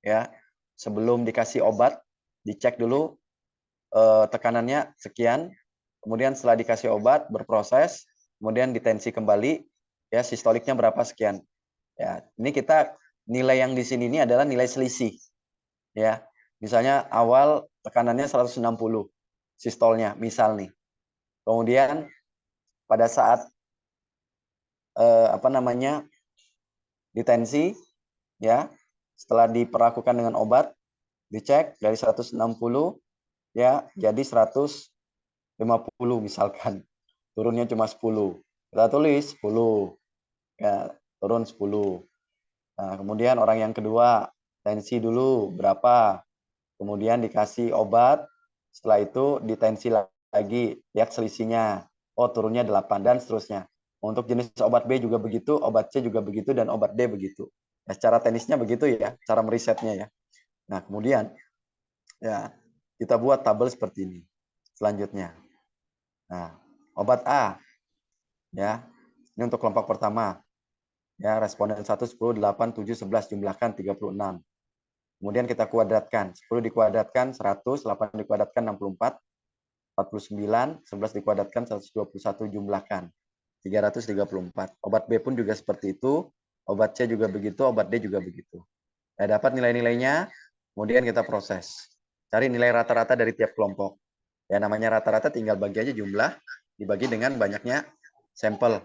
ya, sebelum dikasih obat, dicek dulu tekanannya sekian, kemudian setelah dikasih obat berproses, kemudian ditensi kembali, ya sistoliknya berapa sekian. Ya, ini kita nilai yang di sini ini adalah nilai selisih. Ya. Misalnya awal tekanannya 160 sistolnya, misal nih. Kemudian pada saat ditensi, ya, setelah diperlakukan dengan obat, dicek dari 160 ya jadi 150 misalkan. Turunnya cuma 10. Kita tulis 10. Ya, turun 10. Nah, kemudian orang yang kedua, tensi dulu berapa? Kemudian dikasih obat, setelah itu ditensi lagi, lihat selisihnya. Oh, turunnya 8 dan seterusnya. Untuk jenis obat B juga begitu, obat C juga begitu, dan obat D begitu. Ya, secara teknisnya begitu ya, cara merisetnya ya. Nah, kemudian ya kita buat tabel seperti ini. Selanjutnya. Nah, obat A ya. Ini untuk kelompok pertama. Ya, responden 1 10 8 7 11 jumlahkan 36. Kemudian kita kuadratkan. 10 dikuadratkan 100, 8 dikuadratkan 64, 49, 11 dikuadratkan 121 jumlahkan 334. Obat B pun juga seperti itu. Obat C juga begitu, obat D juga begitu. Nah, dapat nilai-nilainya, kemudian kita proses. Cari nilai rata-rata dari tiap kelompok. Ya, namanya rata-rata tinggal bagi aja jumlah, dibagi dengan banyaknya sampel.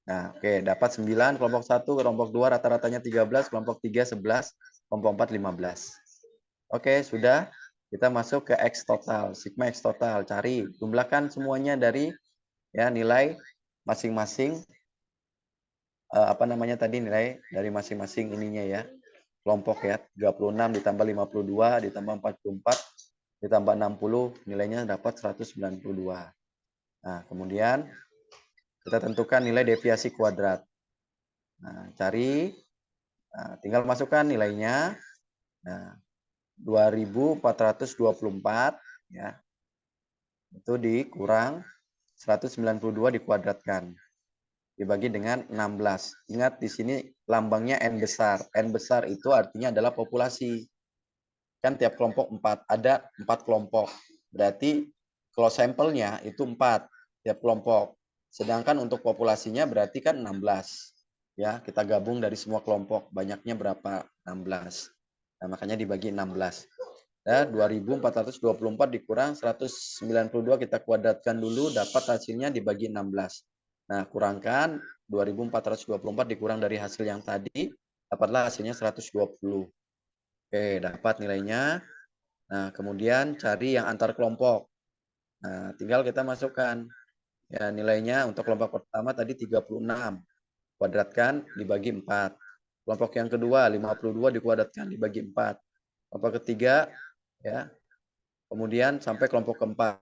Nah, oke, dapat 9, kelompok 1, kelompok 2 rata-ratanya 13, kelompok 3 11, kelompok 4 15. Oke, sudah. Kita masuk ke X total, sigma X total. Cari, jumlahkan semuanya dari ya nilai masing-masing apa namanya tadi nilai dari masing-masing ininya ya. Kelompok ya, 36 ditambah 52 ditambah 44 ditambah 60 nilainya dapat 192. Nah, kemudian kita tentukan nilai deviasi kuadrat. Nah, cari, tinggal masukkan nilainya. Nah, 2424 ya. Itu dikurang 192 dikuadratkan. Dibagi dengan 16. Ingat di sini lambangnya N besar. N besar itu artinya adalah populasi. Kan tiap kelompok 4, ada 4 kelompok. Berarti kalau sampelnya itu 4 tiap kelompok. Sedangkan untuk populasinya berarti kan 16. Ya, kita gabung dari semua kelompok, banyaknya berapa? 16. Nah, makanya dibagi 16. Ya, 2424 dikurang 192 kita kuadratkan dulu, dapat hasilnya dibagi 16. Nah, kurangkan 2424 dikurang dari hasil yang tadi, dapatlah hasilnya 120. Oke, dapat nilainya. Nah, kemudian cari yang antar kelompok. Nah, tinggal kita masukkan. Ya, nilainya untuk kelompok pertama tadi 36. Kuadratkan dibagi 4. Kelompok yang kedua 52 dikuadratkan dibagi 4. Kelompok ketiga ya. Kemudian sampai kelompok keempat.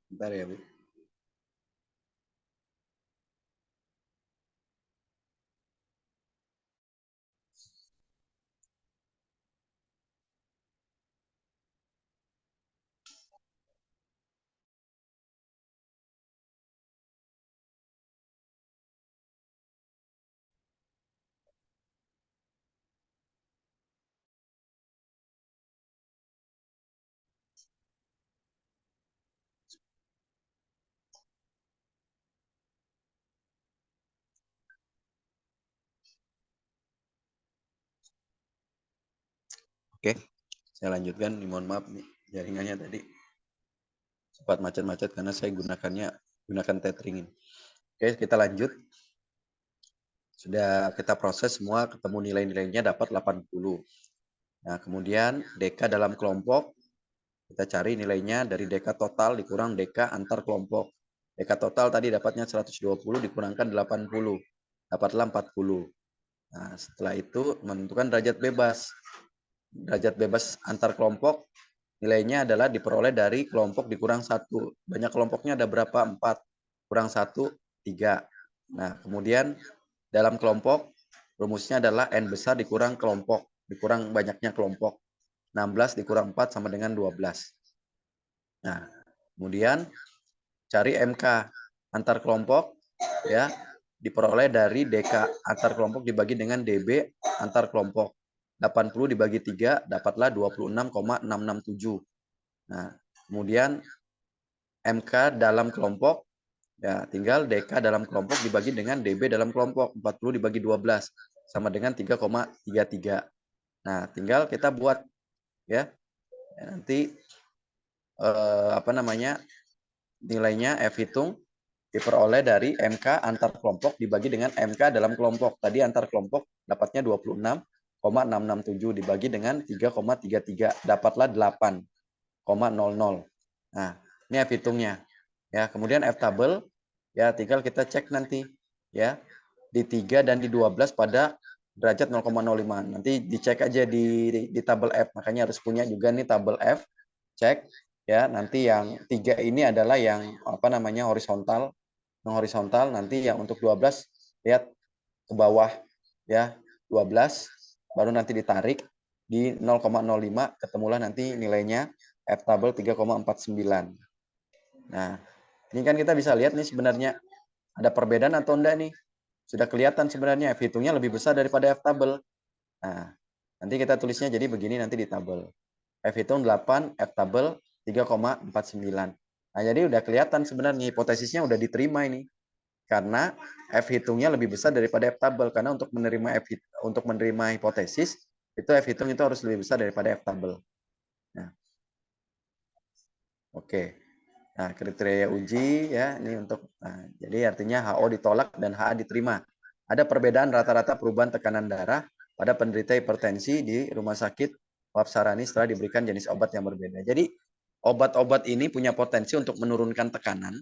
Bentar ya, Bu. Oke, saya lanjutkan. Mohon maaf nih, jaringannya tadi sempat macet-macet karena saya gunakan tethering ini. Oke, kita lanjut. Sudah kita proses semua, ketemu nilai-nilainya dapat 80. Nah, kemudian DK dalam kelompok, kita cari nilainya dari DK total dikurang DK antar kelompok. DK total tadi dapatnya 120 dikurangkan 80. Dapatlah 40. Nah, setelah itu menentukan derajat bebas. Derajat bebas antar kelompok nilainya adalah diperoleh dari kelompok dikurang 1. Banyak kelompoknya ada berapa? 4. Kurang 1, 3. Nah, kemudian dalam kelompok rumusnya adalah N besar dikurang kelompok, dikurang banyaknya kelompok. 16 dikurang 4 sama dengan 12. Nah, kemudian cari MK antar kelompok ya, diperoleh dari DK antar kelompok dibagi dengan DB antar kelompok. 80 dibagi 3 dapatlah 26,667. Nah, kemudian MK dalam kelompok ya tinggal DK dalam kelompok dibagi dengan DB dalam kelompok. 40 dibagi 12 sama dengan 3,33. Nah, tinggal kita buat ya. Nanti apa namanya? Nilainya F hitung diperoleh dari MK antar kelompok dibagi dengan MK dalam kelompok. Tadi antar kelompok dapatnya 26,667 dibagi dengan 3,33 dapatlah 8,00. Nah, ini F hitungnya. Ya, kemudian F tabel ya tinggal kita cek nanti ya di 3 dan di 12 pada derajat 0,05. Nanti dicek aja di tabel F. Makanya harus punya juga nih tabel F. Cek ya, nanti yang 3 ini adalah yang apa namanya horizontal. Yang horizontal nanti yang untuk 12 lihat ke bawah ya, 12 baru nanti ditarik di 0,05 ketemulah nanti nilainya F tabel 3,49. Nah, ini kan kita bisa lihat nih sebenarnya ada perbedaan atau enggak nih. Sudah kelihatan sebenarnya F hitungnya lebih besar daripada F tabel. Nah, nanti kita tulisnya jadi begini nanti di tabel. F hitung 8, F tabel 3,49. Nah, jadi udah kelihatan sebenarnya hipotesisnya udah diterima ini. Karena F hitungnya lebih besar daripada F tabel. Karena untuk menerima hipotesis, itu F hitung itu harus lebih besar daripada F tabel. Nah, oke. Nah, kriteria uji ya ini untuk jadi artinya HO ditolak dan HA diterima. Ada perbedaan rata-rata perubahan tekanan darah pada penderita hipertensi di rumah sakit Wahab Sarani setelah diberikan jenis obat yang berbeda. Jadi obat-obat ini punya potensi untuk menurunkan tekanan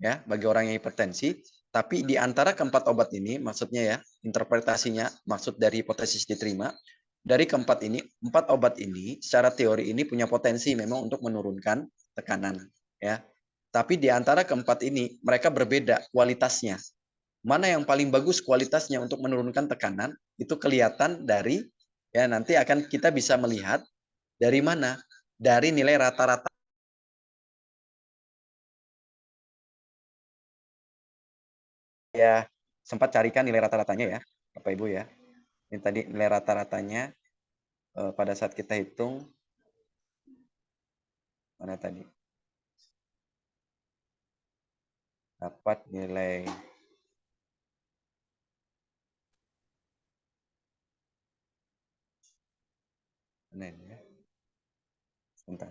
ya bagi orang yang hipertensi, tapi di antara keempat obat ini maksudnya ya, interpretasinya maksud dari hipotesis diterima dari keempat ini, 4 obat ini secara teori ini punya potensi memang untuk menurunkan tekanan ya. Tapi di antara keempat ini mereka berbeda kualitasnya. Mana yang paling bagus kualitasnya untuk menurunkan tekanan itu kelihatan dari ya nanti akan kita bisa melihat dari mana? Dari nilai rata-rata ya sempat carikan nilai rata-ratanya ya Bapak Ibu ya. Ini tadi nilai rata-ratanya pada saat kita hitung mana tadi? Dapat nilai mana ini ya? Sebentar.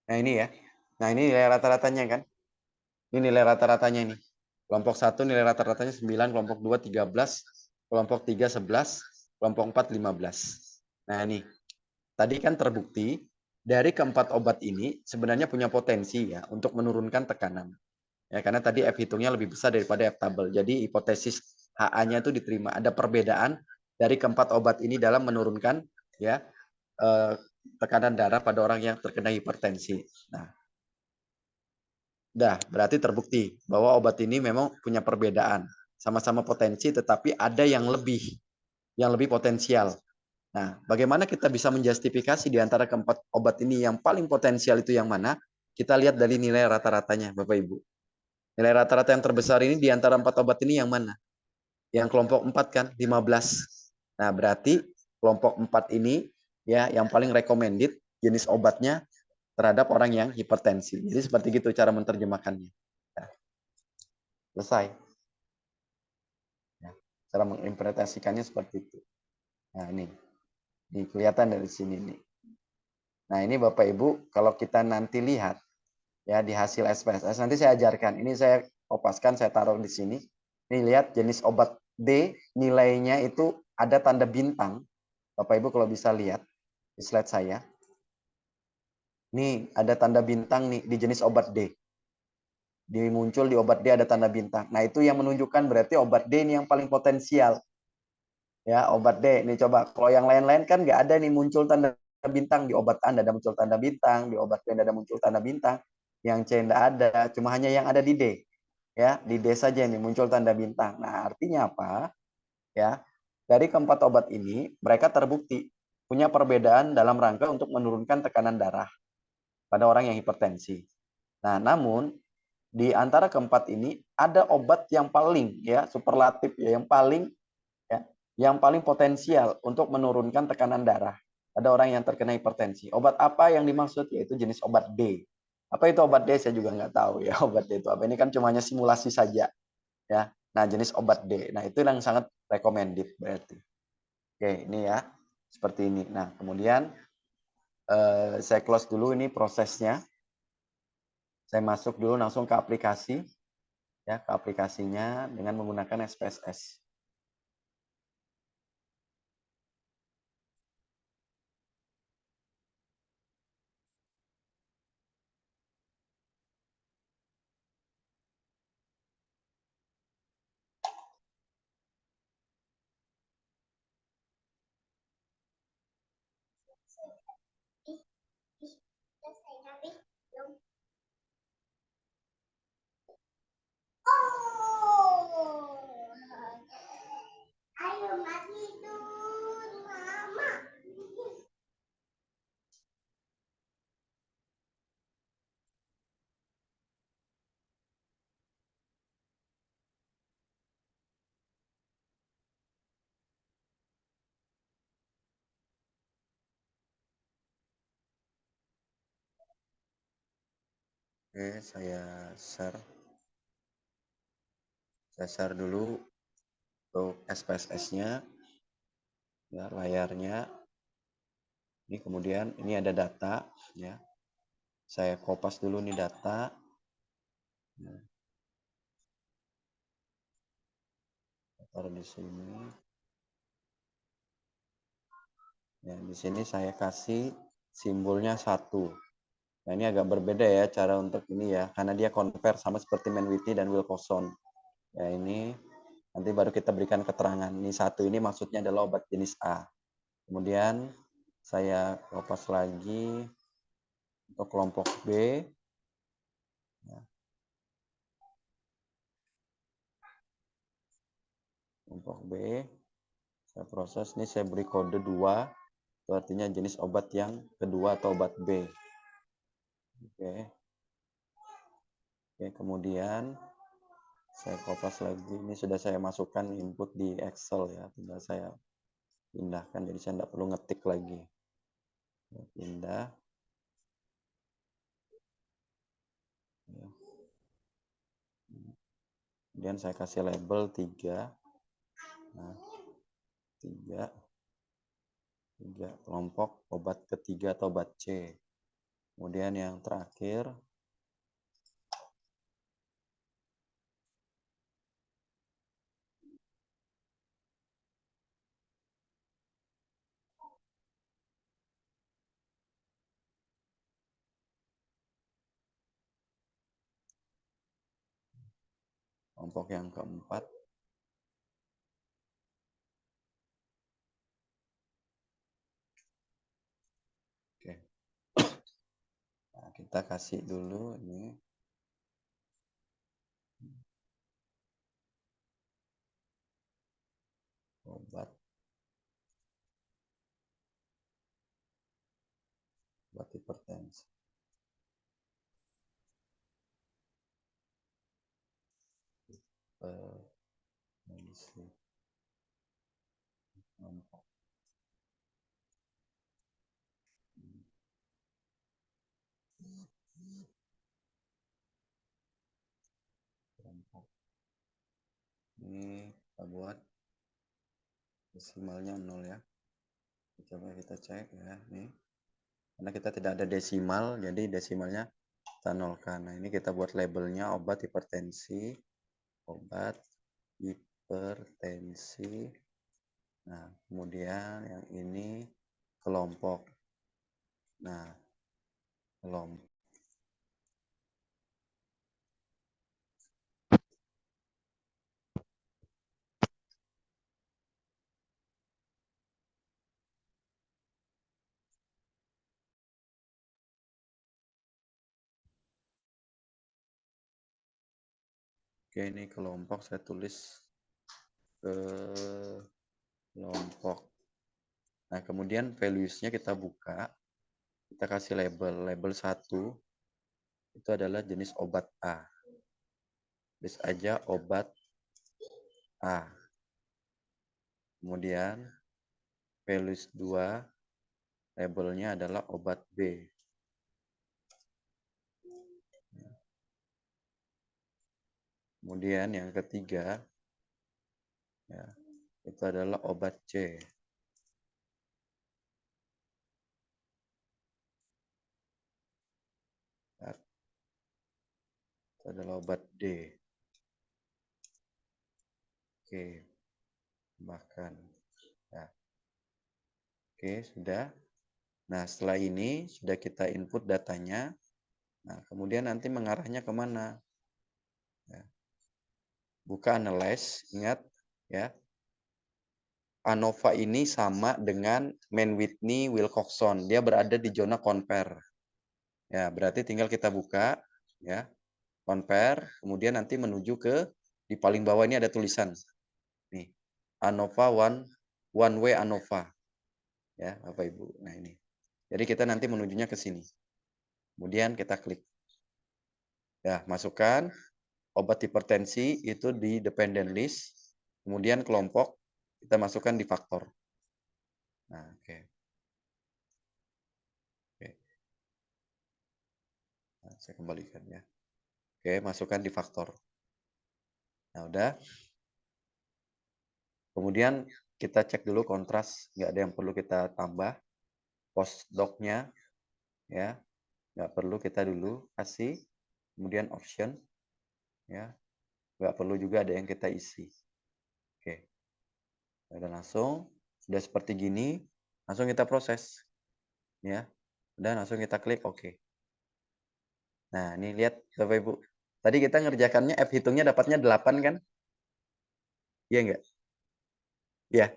Nah ini ya. Nah ini nilai rata-ratanya kan. Ini nilai rata-ratanya ini. Kelompok 1 nilai rata-ratanya 9, kelompok 2 13, kelompok 3 11, kelompok 4 15. Nah ini. Tadi kan terbukti dari keempat obat ini sebenarnya punya potensi ya untuk menurunkan tekanan. Ya karena tadi F hitungnya lebih besar daripada F tabel. Jadi hipotesis HA-nya itu diterima. Ada perbedaan dari keempat obat ini dalam menurunkan ya tekanan darah pada orang yang terkena hipertensi. Nah, berarti terbukti bahwa obat ini memang punya perbedaan. Sama-sama potensi tetapi ada yang lebih potensial. Nah, bagaimana kita bisa menjustifikasi di antara keempat obat ini yang paling potensial itu yang mana? Kita lihat dari nilai rata-ratanya, Bapak Ibu. Nilai rata-rata yang terbesar ini di antara 4 obat ini yang mana? Yang kelompok 4 kan, 15. Nah, berarti kelompok 4 ini ya yang paling recommended jenis obatnya terhadap orang yang hipertensi. Jadi seperti itu cara menerjemahkannya. Nah, selesai. Ya, cara menginterpretasikannya seperti itu. Nah, ini kelihatan dari sini nih. Nah, ini Bapak Ibu, kalau kita nanti lihat ya di hasil SPSS, nanti saya ajarkan. Ini saya kopaskan, saya taruh di sini. Ini lihat jenis obat D, nilainya itu ada tanda bintang. Bapak Ibu kalau bisa lihat di slide saya. Nih, ada tanda bintang nih di jenis obat D. Muncul di obat D ada tanda bintang. Nah, itu yang menunjukkan berarti obat D ini yang paling potensial. Ya, obat D. Ini coba, kalau yang lain-lain kan nggak ada nih muncul tanda bintang. Di obat A ada muncul tanda bintang, di obat B ada muncul tanda bintang. Yang C tidak ada, cuma hanya yang ada di D. Ya, di D saja ini muncul tanda bintang. Nah, artinya apa? Ya, dari keempat obat ini, mereka terbukti punya perbedaan dalam rangka untuk menurunkan tekanan darah pada orang yang hipertensi. Nah, namun di antara keempat ini ada obat yang paling ya superlatif ya yang paling potensial untuk menurunkan tekanan darah pada orang yang terkena hipertensi. Obat apa yang dimaksud? Yaitu jenis obat D. Apa itu obat D? Saya juga nggak tahu ya obat D itu apa. Ini kan cuma hanya simulasi saja ya. Nah, jenis obat D. Nah, itu yang sangat recommended berarti. Oke, ini ya. Seperti ini. Nah, kemudian saya close dulu ini prosesnya. Saya masuk dulu langsung ke aplikasi ya, ke aplikasinya dengan menggunakan SPSS. Oke, saya share dulu untuk SPSS-nya ya, layarnya. Ini kemudian ini ada data ya. Saya kopas dulu nih data. Nah, taruh di sini. Ya, di sini saya kasih simbolnya 1. Nah, ini agak berbeda ya cara untuk ini ya, karena dia compare sama seperti Manwithy dan Wilcoxon. Ya, ini nanti baru kita berikan keterangan. Ini 1 ini maksudnya adalah obat jenis A. Kemudian saya kopas lagi untuk kelompok B. Ya. Kelompok B, saya proses. Ini saya beri kode 2. Itu artinya jenis obat yang kedua atau obat B. Oke. Oke, kemudian saya kopas lagi. Ini sudah saya masukkan input di Excel ya. Tinggal saya pindahkan. Jadi saya tidak perlu ngetik lagi. Pindah. Kemudian saya kasih label 3. Nah, 3 kelompok obat ketiga atau obat C. Kemudian yang terakhir kelompok yang keempat. Oke. Nah, kita kasih dulu ini obat hipertensi. Ini kita buat desimalnya 0 ya. Coba kita cek ya, nih. Karena kita tidak ada desimal, jadi desimalnya kita nolkan. Nah, ini kita buat labelnya obat hipertensi. Obat hipertensi. Nah, kemudian yang ini kelompok. Nah, kelompok. Oke, ini kelompok saya tulis ke kelompok. Nah, kemudian values-nya kita buka. Kita kasih label. Label 1 itu adalah jenis obat A. Tulis aja obat A. Kemudian values 2 labelnya adalah obat B. Kemudian yang ketiga, ya, itu adalah obat C. Itu adalah obat D. Oke, bahkan. Ya. Oke, sudah. Nah, setelah ini sudah kita input datanya. Nah, kemudian nanti mengarahnya kemana? Ya. Buka analyze, ingat ya. ANOVA ini sama dengan Mann-Whitney Wilcoxon. Dia berada di zona compare. Ya, berarti tinggal kita buka ya, compare, kemudian nanti menuju ke di paling bawah ini ada tulisan. Nih, ANOVA one way ANOVA. Ya, Bapak Ibu. Nah, ini. Jadi kita nanti menujunya ke sini. Kemudian kita klik. Ya, masukkan obat hipertensi itu di dependent list. Kemudian kelompok kita masukkan di faktor. Nah, oke. Oke. Nah, saya kembalikan ya. Oke, masukkan di faktor. Nah, udah. Kemudian kita cek dulu kontras, nggak ada yang perlu kita tambah. Postdoc-nya, ya, nggak perlu kita dulu kasih. Kemudian option, ya, nggak perlu juga ada yang kita isi. Oke. Udah langsung, sudah seperti gini, langsung kita proses. Ya, udah langsung kita klik OK. Nah, ini lihat Bapak Ibu. Tadi kita ngerjakannya F hitungnya dapatnya 8 kan? Iya enggak? Iya,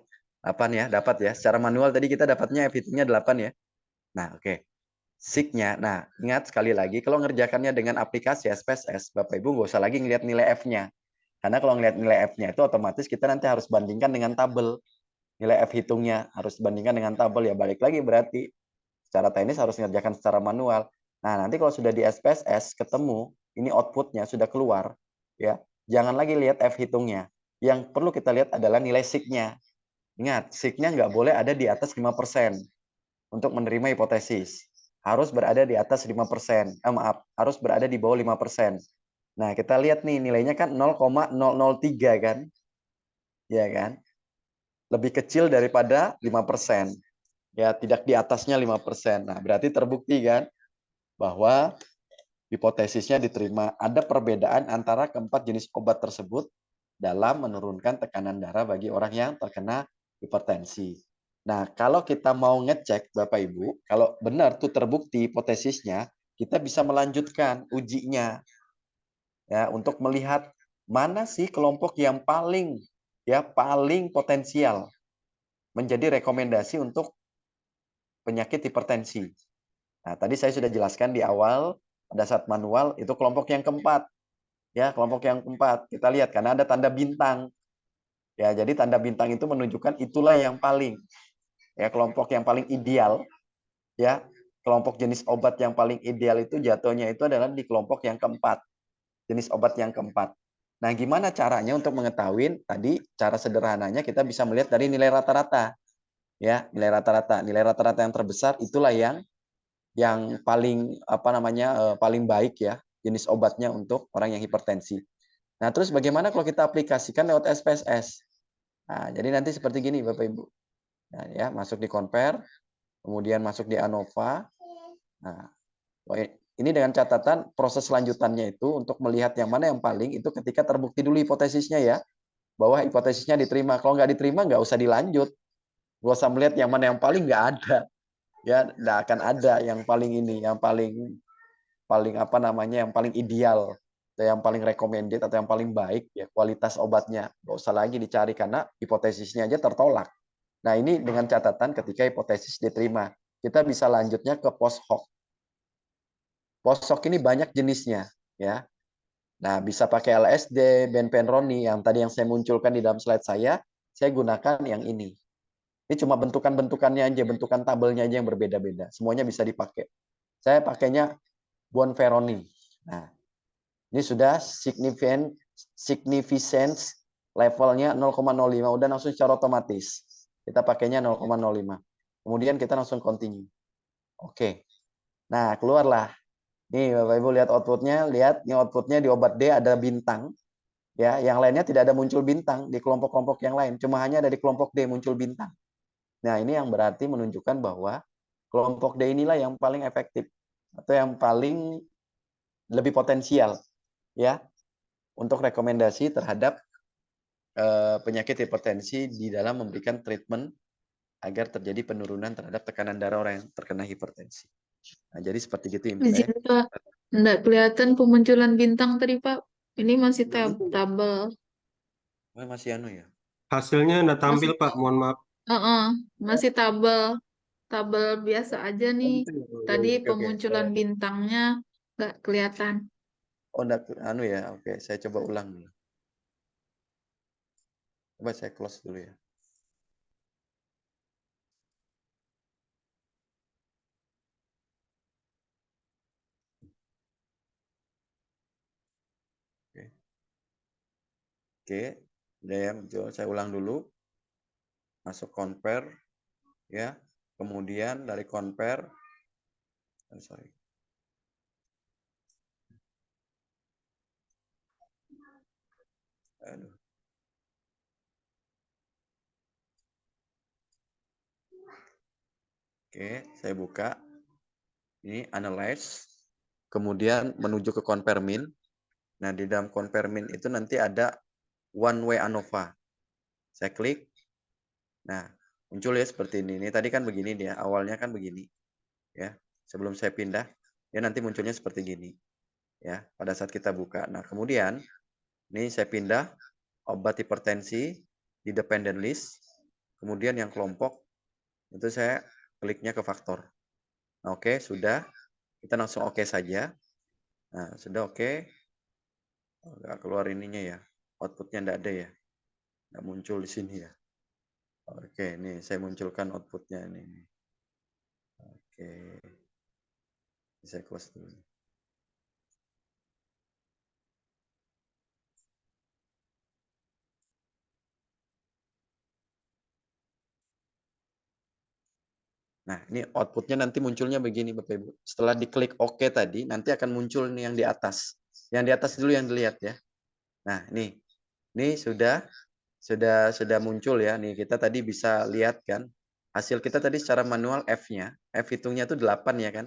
8 ya, dapat ya. Secara manual tadi kita dapatnya F hitungnya 8 ya. Nah, oke. Sig-nya. Nah, ingat sekali lagi kalau ngerjakannya dengan aplikasi SPSS, Bapak Ibu nggak usah lagi ngelihat nilai F-nya. Karena kalau ngelihat nilai F-nya itu otomatis kita nanti harus bandingkan dengan tabel. Nilai F hitungnya harus bandingkan dengan tabel ya. Balik lagi berarti secara teknis harus ngerjakan secara manual. Nah, nanti kalau sudah di SPSS ketemu, ini outputnya sudah keluar, ya. Jangan lagi lihat F hitungnya. Yang perlu kita lihat adalah nilai sig-nya. Ingat, sig-nya nggak boleh ada di atas 5% untuk menerima hipotesis. Harus berada di atas 5%. Maaf, harus berada di bawah 5%. Nah, kita lihat nih nilainya kan 0,003 kan? Ya kan? Lebih kecil daripada 5%. Ya, tidak di atasnya 5%. Nah, berarti terbukti kan bahwa hipotesisnya diterima. Ada perbedaan antara keempat jenis obat tersebut dalam menurunkan tekanan darah bagi orang yang terkena hipertensi. Nah, kalau kita mau ngecek Bapak Ibu, kalau benar tuh terbukti hipotesisnya, kita bisa melanjutkan ujinya ya untuk melihat mana sih kelompok yang paling potensial menjadi rekomendasi untuk penyakit hipertensi. Nah, tadi saya sudah jelaskan di awal pada saat manual itu kelompok yang keempat. Ya, kelompok yang keempat. Kita lihat karena ada tanda bintang. Ya, jadi tanda bintang itu menunjukkan itulah yang paling ya kelompok yang paling ideal ya. Kelompok jenis obat yang paling ideal itu jatuhnya itu adalah di kelompok yang keempat. Jenis obat yang keempat. Nah, gimana caranya untuk mengetahui? Tadi cara sederhananya kita bisa melihat dari nilai rata-rata. Ya, nilai rata-rata. Nilai rata-rata yang terbesar itulah yang paling paling baik ya jenis obatnya untuk orang yang hipertensi. Nah, terus bagaimana kalau kita aplikasikan lewat SPSS? Nah, jadi nanti seperti gini Bapak Ibu. Nah, ya, masuk di Compare, kemudian masuk di ANOVA. Nah, ini dengan catatan proses selanjutannya itu untuk melihat yang mana yang paling itu ketika terbukti dulu hipotesisnya ya, bahwa hipotesisnya diterima. Kalau nggak diterima nggak usah dilanjut. Nggak usah melihat yang mana yang paling, nggak ada. Ya, nggak akan ada yang paling ini, yang paling yang paling ideal atau yang paling recommended atau yang paling baik ya kualitas obatnya. Nggak usah lagi dicari karena hipotesisnya aja tertolak. Nah, ini dengan catatan ketika hipotesis diterima, kita bisa lanjutnya ke post hoc. Post hoc ini banyak jenisnya ya. Nah, bisa pakai LSD, benpenroni yang tadi yang saya munculkan di dalam slide saya gunakan yang ini. Ini cuma bentukan-bentukannya aja, bentukan tabelnya aja yang berbeda-beda. Semuanya bisa dipakai. Saya pakainya bonferroni. Nah, ini sudah significance levelnya 0,05. Udah langsung secara otomatis. Kita pakainya 0,05. Kemudian kita langsung continue. Oke. Nah, keluarlah. Nih Bapak Ibu lihat outputnya. Lihat, ini outputnya di obat D ada bintang. Ya, yang lainnya tidak ada muncul bintang di kelompok-kelompok yang lain, cuma hanya ada di kelompok D muncul bintang. Nah, ini yang berarti menunjukkan bahwa kelompok D inilah yang paling efektif atau yang paling lebih potensial ya untuk rekomendasi terhadap penyakit hipertensi di dalam memberikan treatment agar terjadi penurunan terhadap tekanan darah orang yang terkena hipertensi. Nah, jadi seperti itu Izin, Pak. Nggak kelihatan pemunculan bintang tadi, Pak. Ini masih tabel. Masih anu ya. Hasilnya nggak tampil, Masih, Pak. Mohon maaf. masih tabel. Tabel biasa aja nih. Tadi Oke, pemunculan bintangnya nggak kelihatan. Oh, enggak, anu ya. Oke, saya coba ulang dulu. Coba saya close dulu ya. Oke, udah ya muncul. Saya ulang dulu. Masuk compare, ya. Kemudian dari compare, sorry. Aduh. Oke, saya buka. Ini analyze. Kemudian menuju ke compare min. Nah, di dalam compare min itu nanti ada one way ANOVA. Saya klik. Nah, muncul ya seperti ini. Ini tadi kan begini dia, awalnya kan begini. Ya, sebelum saya pindah, dia nanti munculnya seperti gini. Ya, pada saat kita buka. Nah, kemudian ini saya pindah obat hipertensi di dependent list. Kemudian yang kelompok itu saya kliknya ke faktor. Nah, oke, sudah. Kita langsung oke saja. Nah, sudah oke. Nggak keluar ininya ya. Outputnya nggak ada ya. Nggak muncul di sini ya. Oke, ini saya munculkan outputnya ini. Oke. Saya close dulu. Nah, ini outputnya nanti munculnya begini Bapak Ibu. Setelah diklik OK tadi, nanti akan muncul nih yang di atas. Yang di atas dulu yang dilihat ya. Nah, ini sudah muncul ya. Nih kita tadi bisa lihat kan. Hasil kita tadi secara manual F-nya. F hitungnya itu 8 ya kan.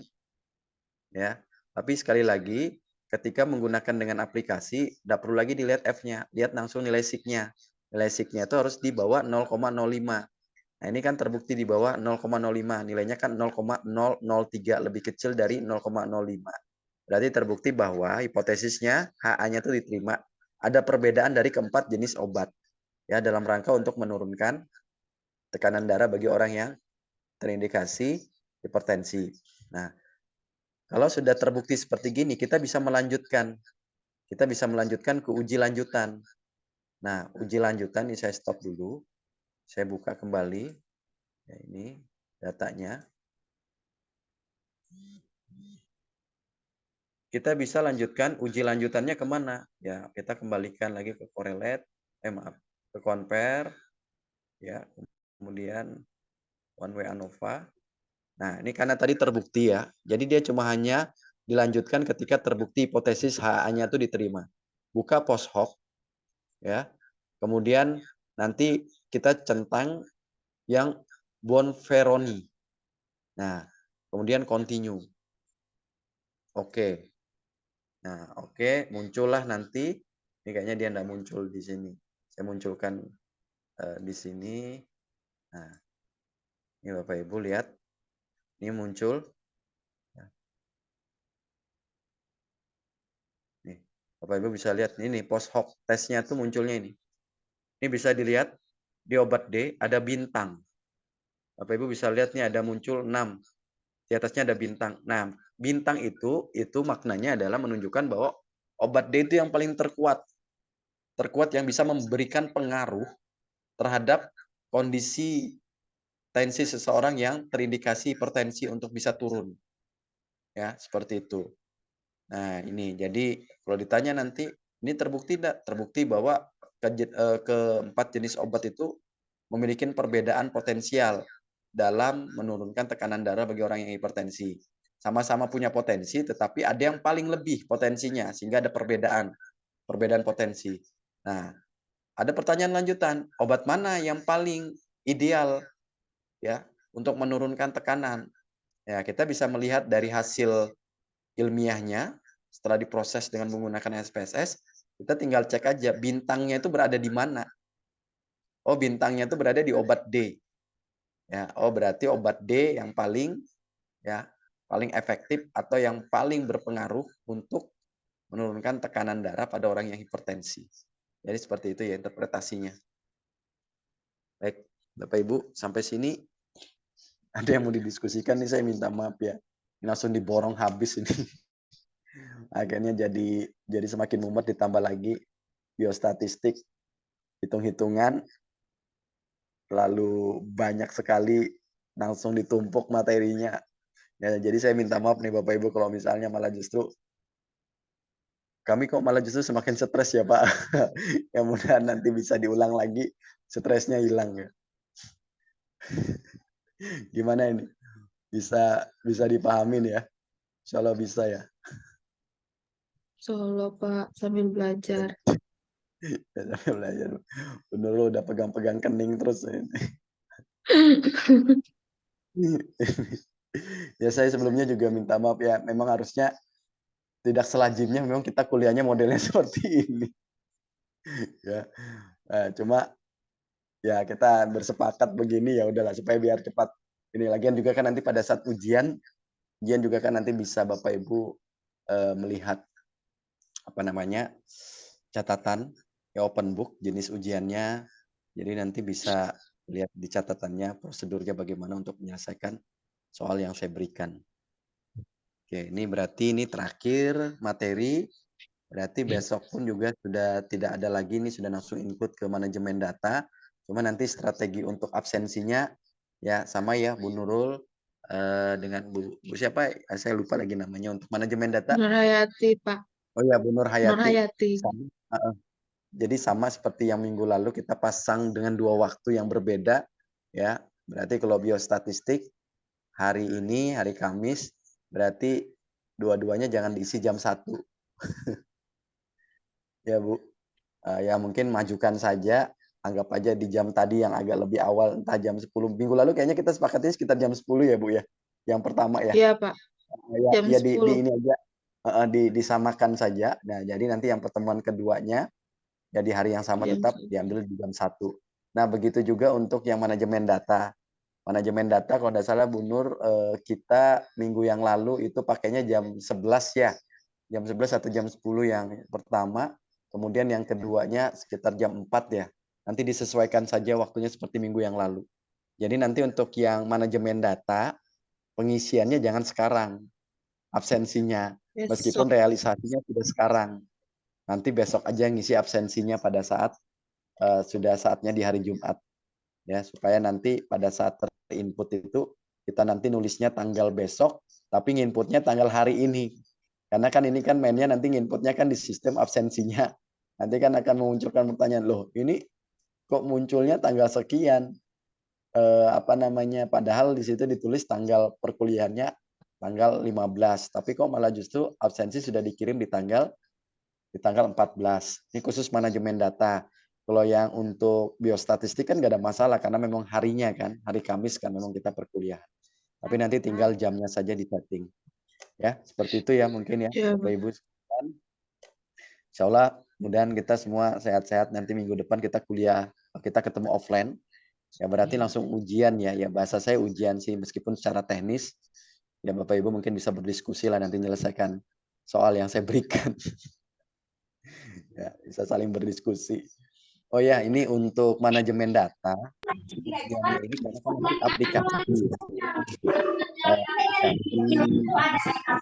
Ya. Tapi sekali lagi ketika menggunakan dengan aplikasi, tidak perlu lagi dilihat F-nya. Lihat langsung nilai SIG-nya. Nilai SIG-nya itu harus di bawah 0,05. Nah, ini kan terbukti di bawah 0,05. Nilainya kan 0,003, lebih kecil dari 0,05. Berarti terbukti bahwa hipotesisnya HA-nya itu diterima. Ada perbedaan dari keempat jenis obat. Ya, dalam rangka untuk menurunkan tekanan darah bagi orang yang terindikasi hipertensi. Nah, kalau sudah terbukti seperti gini, kita bisa melanjutkan. Kita bisa melanjutkan ke uji lanjutan. Nah, uji lanjutan ini saya stop dulu. Saya buka kembali. Ya, ini datanya. Kita bisa lanjutkan uji lanjutannya kemana? Ya, kita kembalikan lagi ke correlate, ke compare, ya, kemudian one way ANOVA. Nah, ini karena tadi terbukti ya, jadi dia cuma hanya dilanjutkan ketika terbukti hipotesis HA-nya itu diterima. Buka post hoc, ya, kemudian nanti kita centang yang Bonferroni. Nah, kemudian continue. Oke. Nah, oke, muncullah nanti. Ini kayaknya dia tidak muncul di sini. Saya munculkan di sini. Nah, ini Bapak Ibu lihat. Ini muncul. Nih, Bapak Ibu bisa lihat ini post hoc tesnya tuh munculnya ini. Ini bisa dilihat di obat D ada bintang. Bapak Ibu bisa lihat nih ada muncul 6. Di atasnya ada bintang. Nah, bintang itu maknanya adalah menunjukkan bahwa obat D itu yang paling terkuat. Terkuat yang bisa memberikan pengaruh terhadap kondisi tensi seseorang yang terindikasi hipertensi untuk bisa turun. Ya, seperti itu. Nah, ini jadi kalau ditanya nanti ini terbukti tidak? Terbukti bahwa keempat jenis obat itu memiliki perbedaan potensial dalam menurunkan tekanan darah bagi orang yang hipertensi. Sama-sama punya potensi, tetapi ada yang paling lebih potensinya, sehingga ada perbedaan potensi. Nah, ada pertanyaan lanjutan, obat mana yang paling ideal ya untuk menurunkan tekanan? Ya, kita bisa melihat dari hasil ilmiahnya setelah diproses dengan menggunakan SPSS, kita tinggal cek aja bintangnya itu berada di mana. Oh, bintangnya itu berada di obat D. Ya, oh berarti obat D yang paling ya paling efektif atau yang paling berpengaruh untuk menurunkan tekanan darah pada orang yang hipertensi. Jadi seperti itu ya interpretasinya. Baik, Bapak Ibu, sampai sini ada yang mau didiskusikan nih, saya minta maaf ya. Ini langsung diborong habis ini. Akhirnya jadi semakin mumet, ditambah lagi biostatistik, hitung-hitungan, lalu banyak sekali langsung ditumpuk materinya. Ya, jadi saya minta maaf nih Bapak Ibu kalau misalnya malah justru kami kok malah justru semakin stres ya Pak. Ya mudahan nanti bisa diulang lagi, stresnya hilang ya. Gimana ini? Bisa bisa dipahamin ya? Insya Allah bisa ya. Solo, Pak, sambil belajar. Ya, sambil belajar. Bener lo udah pegang-pegang kening terus. Ya saya sebelumnya juga minta maaf ya. Memang harusnya tidak selajimnya memang kita kuliahnya modelnya seperti ini. Ya. Nah, cuma ya kita bersepakat begini ya udahlah supaya biar cepat ini lagian juga kan nanti pada saat ujian juga kan nanti bisa Bapak Ibu melihat apa namanya catatan ya open book jenis ujiannya. Jadi nanti bisa lihat di catatannya prosedurnya bagaimana untuk menyelesaikan soal yang saya berikan. Oke, ini berarti ini terakhir materi. Berarti besok pun juga sudah tidak ada lagi, ini sudah langsung input ke manajemen data. Cuma nanti strategi untuk absensinya ya sama ya Bu Nurul dengan Bu siapa? Saya lupa lagi namanya untuk manajemen data. Nur Hayati, Pak. Oh ya, Bu Nur Nur Hayati. Hayati. Sama, jadi sama seperti yang minggu lalu kita pasang dengan 2 waktu yang berbeda ya. Berarti kalau biostatistik hari ini hari Kamis berarti dua-duanya jangan diisi jam 1. Ya, Bu. Ya mungkin majukan saja, anggap aja di jam tadi yang agak lebih awal, entah jam 10. Minggu lalu kayaknya kita sepakatnya sekitar jam 10 ya, Bu, ya? Yang pertama ya? Iya, Pak. Ya Jam ya di 10. ini aja, disamakan saja. Nah, jadi nanti yang pertemuan keduanya, ya di hari yang sama Jam tetap 1. diambil di jam 1. Nah, begitu juga untuk yang manajemen data. Manajemen data kalau tidak salah Bu Nur, kita minggu yang lalu itu pakainya jam 11 ya? Jam 11 atau jam 10 yang pertama, kemudian yang keduanya sekitar jam 4 ya. Nanti disesuaikan saja waktunya seperti minggu yang lalu. Jadi nanti untuk yang manajemen data, pengisiannya jangan sekarang, absensinya. Meskipun Besok. realisasinya sudah sekarang. Nanti besok aja ngisi absensinya pada saat sudah saatnya di hari Jumat. Ya, supaya nanti pada saat terinput itu kita nanti nulisnya tanggal besok, tapi nginputnya tanggal hari ini. Karena kan ini kan mainnya nanti nginputnya kan di sistem absensinya. Nanti kan akan memunculkan pertanyaan, loh ini kok munculnya tanggal sekian? Apa namanya, padahal di situ ditulis tanggal perkuliahannya tanggal 15, tapi kok malah justru absensi sudah dikirim di tanggal 14. Ini khusus manajemen data. Kalau yang untuk biostatistik kan nggak ada masalah karena memang harinya kan, hari Kamis kan memang kita perkuliahan. Tapi nanti tinggal jamnya saja di setting. Ya, seperti itu ya mungkin ya Iya, Bapak Pak. Ibu sekalian. Insya Allah mudahan kita semua sehat-sehat nanti minggu depan kita kuliah, kita ketemu offline. Ya berarti langsung ujian ya. Ya bahasa saya ujian sih meskipun secara teknis ya Bapak Ibu mungkin bisa berdiskusi lah nanti menyelesaikan soal yang saya berikan. Ya, bisa saling berdiskusi. Oh ya, ini untuk manajemen data. Ujiannya ini karena kan nanti aplikasi. Aplikasi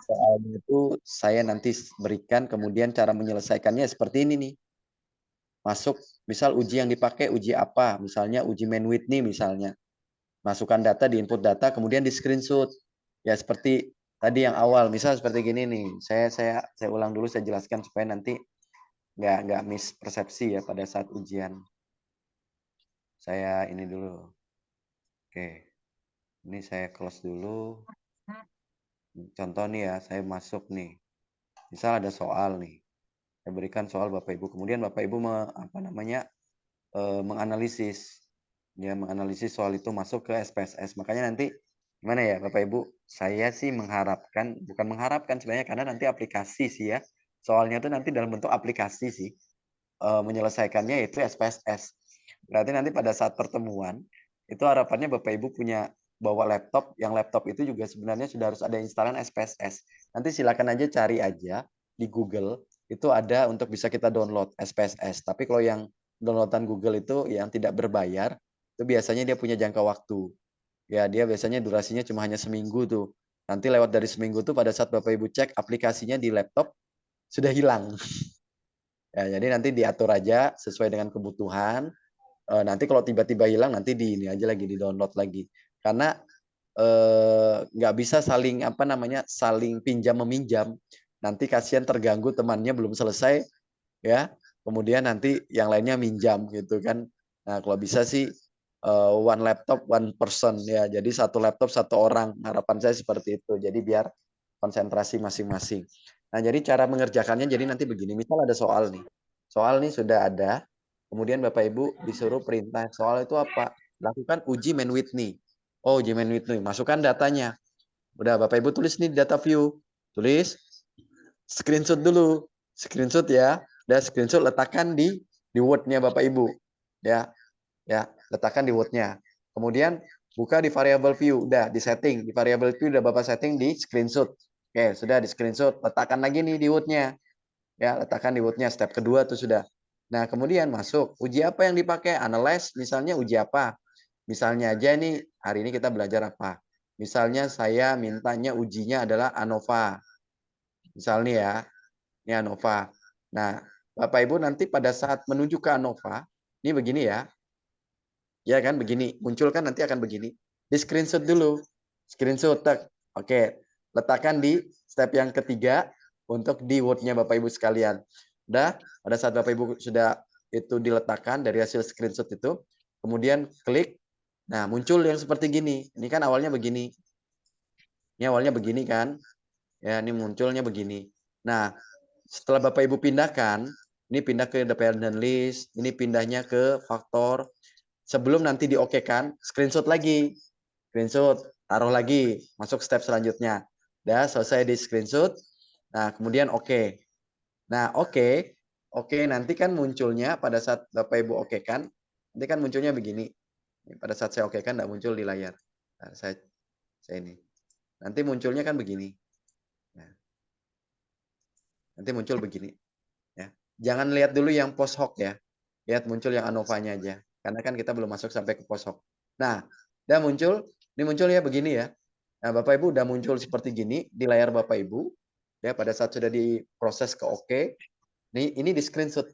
soalnya itu saya nanti berikan, kemudian cara menyelesaikannya seperti ini nih. Masuk, misal uji yang dipakai uji apa? Misalnya uji main Whitney misalnya. Masukkan data di input data, kemudian di screenshot. Ya seperti tadi yang awal, misal seperti gini nih. Saya ulang dulu, saya jelaskan supaya nanti nggak mispersepsi ya pada saat ujian. Saya ini dulu. Oke, ini saya close dulu. Contoh nih ya, saya masuk nih. Misal ada soal nih. Saya berikan soal Bapak Ibu. Kemudian Bapak Ibu menganalisis. Ya, menganalisis soal itu masuk ke SPSS. Makanya nanti gimana ya Bapak Ibu? Saya sih bukan mengharapkan sebenarnya karena nanti aplikasi sih ya. Soalnya tuh nanti dalam bentuk aplikasi sih. Menyelesaikannya itu SPSS. Berarti nanti pada saat pertemuan itu harapannya Bapak Ibu bawa laptop, yang laptop itu juga sebenarnya sudah harus ada instalan SPSS. Nanti silakan aja cari aja di Google, itu ada untuk bisa kita download SPSS. Tapi kalau yang downloadan Google itu yang tidak berbayar, itu biasanya dia punya jangka waktu. Ya, dia biasanya durasinya cuma hanya seminggu tuh. Nanti lewat dari seminggu tuh pada saat Bapak Ibu cek aplikasinya di laptop sudah hilang. Ya, jadi nanti diatur aja sesuai dengan kebutuhan. Nanti kalau tiba-tiba hilang nanti di download lagi. Karena nggak bisa saling pinjam meminjam. Nanti kasihan terganggu temannya belum selesai ya. Kemudian nanti yang lainnya minjam gitu kan. Nah, kalau bisa sih one laptop one person ya. Jadi satu laptop satu orang. Harapan saya seperti itu. Jadi biar konsentrasi masing-masing. Nah, jadi cara mengerjakannya jadi nanti begini. Misal ada soal nih. Soal nih sudah ada. Kemudian Bapak Ibu disuruh perintah. Soal itu apa? Lakukan uji main Whitney. Oh, uji main Whitney. Masukkan datanya. Udah Bapak Ibu tulis nih data view. Tulis. Screenshot dulu. Screenshot ya. Udah screenshot letakkan di Word-nya Bapak Ibu. Ya. Ya, letakkan di Word-nya. Kemudian buka di variable view. Udah di setting. Di variable view udah Bapak setting di screenshot. Oke, sudah di screenshot. Letakkan lagi nih di Word-nya. Ya, letakkan di Word-nya. Step kedua tuh sudah. Nah, kemudian masuk. Uji apa yang dipakai? Analyze, misalnya uji apa? Misalnya aja nih, hari ini kita belajar apa? Misalnya saya mintanya ujinya adalah ANOVA. Misalnya ya, ini ANOVA. Nah, Bapak Ibu nanti pada saat menuju ke ANOVA, ini begini ya. Ya kan, begini. Muncul kan nanti akan begini. Di screenshot dulu. Screenshot. Oke, letakkan di step yang ketiga untuk di Word-nya Bapak Ibu sekalian. Udah, pada saat Bapak Ibu sudah itu diletakkan dari hasil screenshot itu, kemudian klik. Nah, muncul yang seperti gini. Ini kan awalnya begini. Ini awalnya begini kan. Ya, ini munculnya begini. Nah, setelah Bapak Ibu pindahkan, ini pindah ke dependent list, ini pindahnya ke faktor. Sebelum nanti diokekan, screenshot lagi. Screenshot, taruh lagi, masuk step selanjutnya. Udah selesai di screenshot. Nah, kemudian oke. Nah, oke, nanti kan munculnya pada saat Bapak Ibu okekan, nanti kan munculnya begini. Pada saat saya okekan enggak muncul di layar. Nah, saya ini. Nanti munculnya kan begini. Nah, nanti muncul begini. Ya. Jangan lihat dulu yang post hoc ya. Lihat muncul yang ANOVA-nya aja. Karena kan kita belum masuk sampai ke post hoc. Nah, udah muncul. Ini muncul ya begini ya. Nah, Bapak Ibu udah muncul seperti gini di layar Bapak Ibu. Ya, pada saat sudah diproses ke oke. Ini di screenshot.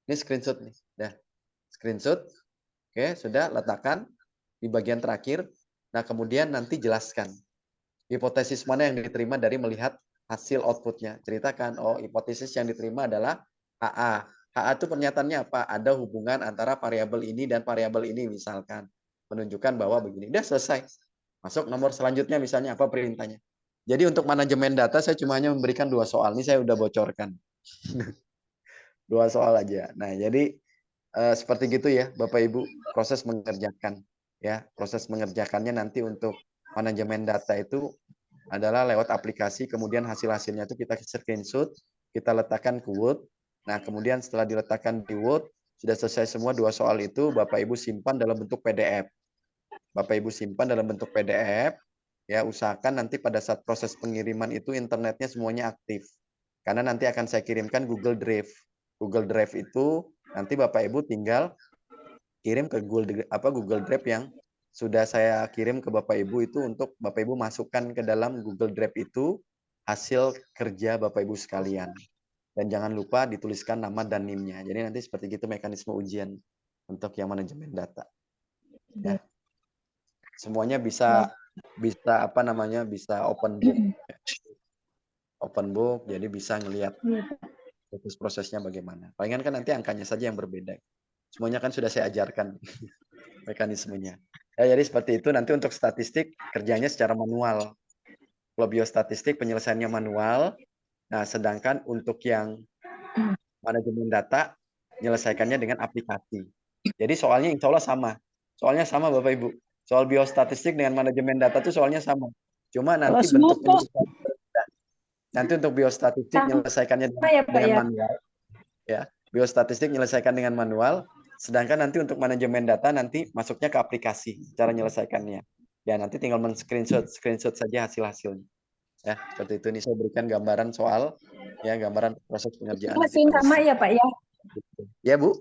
Ini screenshot nih. Dah. Screenshot. Oke, sudah letakkan di bagian terakhir. Nah, kemudian nanti jelaskan. Hipotesis mana yang diterima dari melihat hasil outputnya. Ceritakan, oh hipotesis yang diterima adalah HA. HA itu pernyataannya apa? Ada hubungan antara variabel ini dan variabel ini misalkan. Menunjukkan bahwa begini. Udah selesai. Masuk nomor selanjutnya misalnya apa perintahnya. Jadi untuk manajemen data saya cuma hanya memberikan 2 soal. Ini saya udah bocorkan. 2 soal aja. Nah, jadi seperti gitu ya Bapak Ibu proses mengerjakan ya. Proses mengerjakannya nanti untuk manajemen data itu adalah lewat aplikasi, kemudian hasil-hasilnya itu kita screenshot, kita letakkan ke Word. Nah, kemudian setelah diletakkan di Word, sudah selesai semua 2 soal itu, Bapak Ibu simpan dalam bentuk PDF. Bapak Ibu simpan dalam bentuk PDF, ya usahakan nanti pada saat proses pengiriman itu internetnya semuanya aktif. Karena nanti akan saya kirimkan Google Drive. Google Drive itu nanti Bapak Ibu tinggal kirim ke Google Drive yang sudah saya kirim ke Bapak Ibu itu untuk Bapak Ibu masukkan ke dalam Google Drive itu hasil kerja Bapak Ibu sekalian. Dan jangan lupa dituliskan nama dan NIM-nya. Jadi nanti seperti itu mekanisme ujian untuk yang manajemen data. Ya. Semuanya bisa bisa open book. Open book, jadi bisa ngelihat prosesnya bagaimana. Palingan kan nanti angkanya saja yang berbeda. Semuanya kan sudah saya ajarkan mekanismenya. Ya, jadi seperti itu. Nanti untuk statistik kerjanya secara manual. Kalau biostatistik penyelesaiannya manual. Nah, sedangkan untuk yang manajemen data, menyelesaikannya dengan aplikasi. Jadi soalnya insya Allah sama. Soalnya sama Bapak Ibu. Soal biostatistik dengan manajemen data itu soalnya sama. Cuma nanti bentuk penyelesaian berbeda. Nanti untuk biostatistik menyelesaikannya ya, Pak, dengan ya? manual. Ya, biostatistik menyelesaikan dengan manual, sedangkan nanti untuk manajemen data nanti masuknya ke aplikasi cara menyelesaikannya. Ya, nanti tinggal screenshot saja hasil-hasilnya. Ya, seperti itu. Ini saya berikan gambaran soal ya gambaran proses pengerjaan. Masih sama ya, Pak, ya? Ya, Bu.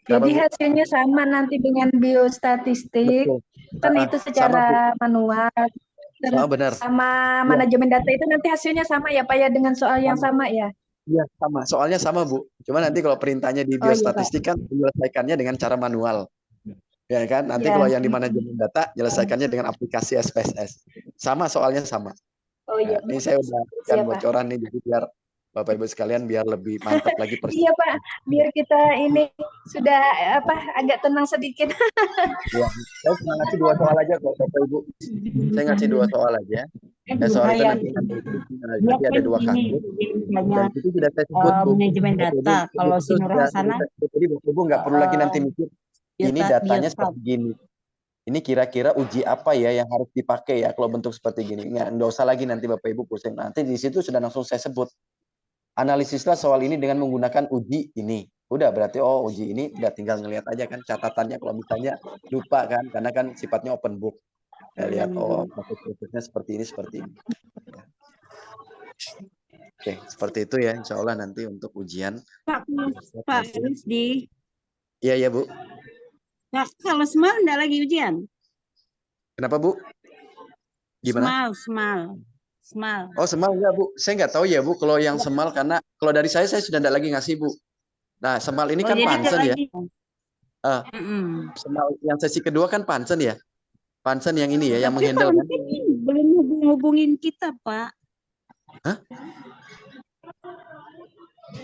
Jadi Kenapa, Bu? hasilnya sama nanti dengan biostatistik, Betul. kan itu secara manual. Benar. Sama manajemen data itu nanti hasilnya sama ya, Pak, ya, dengan soal yang sama ya? Iya, sama. Soalnya sama, Bu. Cuma nanti kalau perintahnya di Oh, iya, Pak. biostatistik kan menyelesaikannya dengan cara manual. Ya kan? Nanti Ya. kalau yang di manajemen data menyelesaikannya dengan aplikasi SPSS. Sama, soalnya sama. Oh iya. Nah, ini saya udah kan bocoran nih, jadi biar Bapak Ibu sekalian biar lebih mantap lagi persis. Iya, Pak, biar kita ini sudah agak tenang sedikit. Ya, saya cuma ngasih 2 soal aja kok Bapak Ibu. Saya ngasih 2 soal aja. Ya, soal itu nanti ada 2 kasus. Dan itu sudah saya sebut, Bu. Manajemen data. Kalau si Nur Hasanah, jadi Bapak Ibu nggak perlu lagi nanti mikir ini datanya seperti gini. Ini kira-kira uji apa ya yang harus dipakai ya kalau bentuk seperti gini. Nggak usah lagi nanti Bapak Ibu pusing. Nanti di situ sudah langsung saya sebut. Analisislah soal ini dengan menggunakan uji ini. Udah berarti uji ini udah tinggal ngelihat aja kan catatannya kalau misalnya lupa kan karena kan sifatnya open book. Saya lihat prosesnya seperti ini. Ya. Oke, seperti itu ya insya Allah nanti untuk ujian. Pak Rusdi. Iya Bu. Nah, kalau semal enggak lagi ujian? Kenapa Bu? Gimana? Semal. Oh semal enggak Bu? Saya nggak tahu ya Bu kalau yang semal karena kalau dari saya sudah enggak lagi ngasih Bu. Nah semal ini kan Pansen ya. Semal yang sesi kedua kan Pansen ya. Pansen yang ini ya yang menghandle kan. Belum hubungin kita Pak. Hah?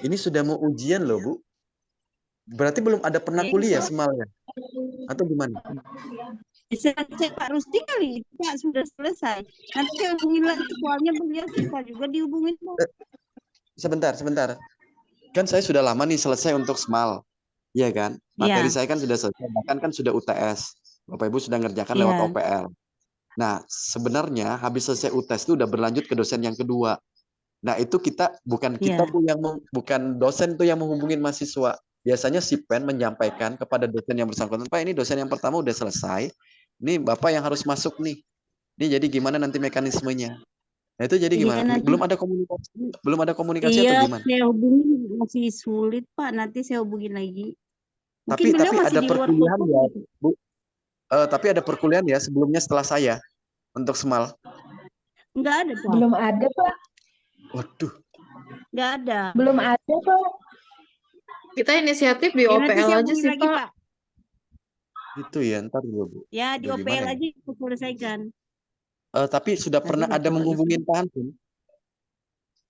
Ini sudah mau ujian loh Bu. Berarti belum ada pernah kuliah semalnya atau gimana? Bisa cek Pak Rusdi kali, Pak sudah selesai. Nanti saya hubungin lagi soalnya beliau kita juga dihubungin. Sebentar. Kan saya sudah lama nih selesai untuk semal. Iya kan? Materi saya kan sudah selesai, bahkan kan sudah UTS. Bapak Ibu sudah ngerjakan lewat OPL. Nah, sebenarnya habis selesai UTS itu udah berlanjut ke dosen yang kedua. Nah, itu kita bukan dosen tuh yang menghubungin mahasiswa. Biasanya si pen menyampaikan kepada dosen yang bersangkutan, Pak ini dosen yang pertama udah selesai, ini Bapak yang harus masuk nih. Ini jadi gimana nanti mekanismenya? Nah itu jadi gimana? Belum ada komunikasi atau gimana? Saya hubungin masih sulit Pak, nanti saya hubungin lagi. Tapi ada perkuliahan ya, Bu. Tapi ada perkuliahan ya sebelumnya setelah saya untuk semal. Enggak ada Pak. Belum ada Pak. Waduh. Enggak ada. Belum ada Pak. Kita inisiatif di OPL aja sih lagi, Pak. Itu ya ntar juga Bu. Ya di OPL aja kita selesaikan. Tapi sudah pernah ada menghubungin Pak Hansun?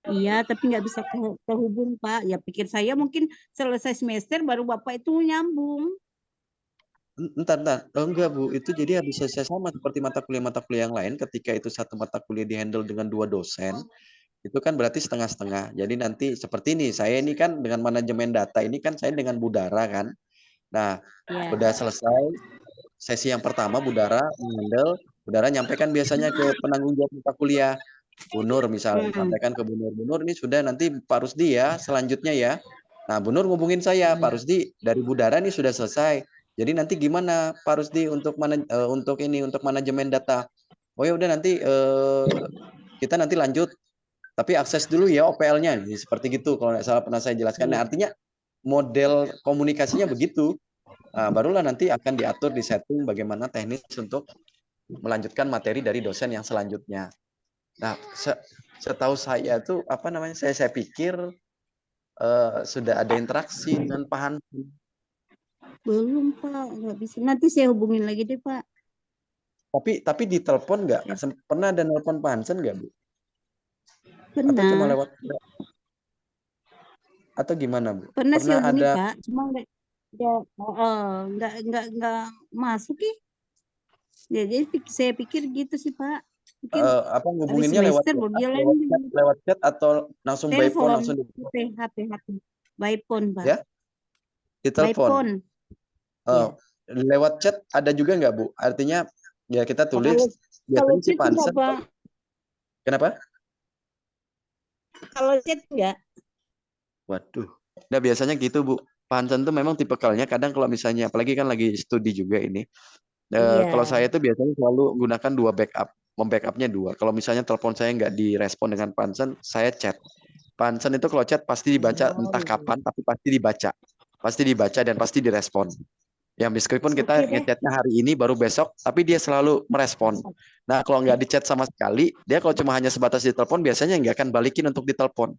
Iya, tapi nggak bisa terhubung Pak. Ya pikir saya mungkin selesai semester baru Bapak itu nyambung. Entar. Enggak Bu, itu jadi habis selesai sama seperti mata kuliah yang lain. Ketika itu satu mata kuliah dihandle dengan 2 dosen, itu kan berarti setengah-setengah. Jadi nanti seperti ini, saya ini kan dengan manajemen data ini kan saya dengan Budara kan. Nah, udah selesai sesi yang pertama Budara menghandle, Budara nyampaikan biasanya ke penanggung jawab mata kuliah. Bu Nur misalnya, sampaikan ke Bu Nur ini sudah nanti Pak Rusdi ya, selanjutnya ya. Nah, Bu Nur ngubungin saya, Pak Rusdi dari Budara ini sudah selesai. Jadi nanti gimana Pak Rusdi untuk manajemen data? Oh ya udah nanti kita nanti lanjut. Tapi akses dulu ya OPL-nya, seperti gitu kalau nggak salah pernah saya jelaskan. Nah, artinya model komunikasinya begitu. Nah, barulah nanti akan diatur di setting bagaimana teknis untuk melanjutkan materi dari dosen yang selanjutnya. Nah, setahu saya tuh saya pikir sudah ada interaksi dengan Pak Hansun. Belum Pak, nggak bisa. Nanti saya hubungin lagi deh Pak. Tapi di telepon nggak? Ya. Pernah ada nelpon Pak Hansun nggak Bu? Pernah. Atau cuma lewat? Atau gimana Bu? Pernah sih hubungi Pak, cuma nggak masuk ya. Jadi saya pikir gitu sih Pak. Mungkin apa hari ngubunginnya lewat semester baru dia lewat chat, landing. lewat chat atau langsung by phone Telepon, langsung HP. By phone, Pak. ya di By telepon. phone. Eh, lewat chat ada juga nggak Bu? Artinya ya kita Kalau tulis biasanya si chat enggak, Pansen. Pak. Kenapa? Kalau chat enggak. Waduh. Nah biasanya gitu Bu. Pansen tuh memang tipikalnya kadang kalau misalnya apalagi kan lagi studi juga ini. Iya. Kalau saya tuh biasanya selalu gunakan 2 backup. Membackupnya 2. Kalau misalnya telepon saya nggak direspon dengan Pansen, saya chat. Pansen itu kalau chat pasti dibaca entah kapan, tapi pasti dibaca. Pasti dibaca dan pasti direspon. Ya meskipun kita ngechatnya hari ini baru besok, tapi dia selalu merespon. Nah kalau nggak di chat sama sekali, dia kalau cuma hanya sebatas ditelepon, biasanya nggak akan balikin untuk ditelepon.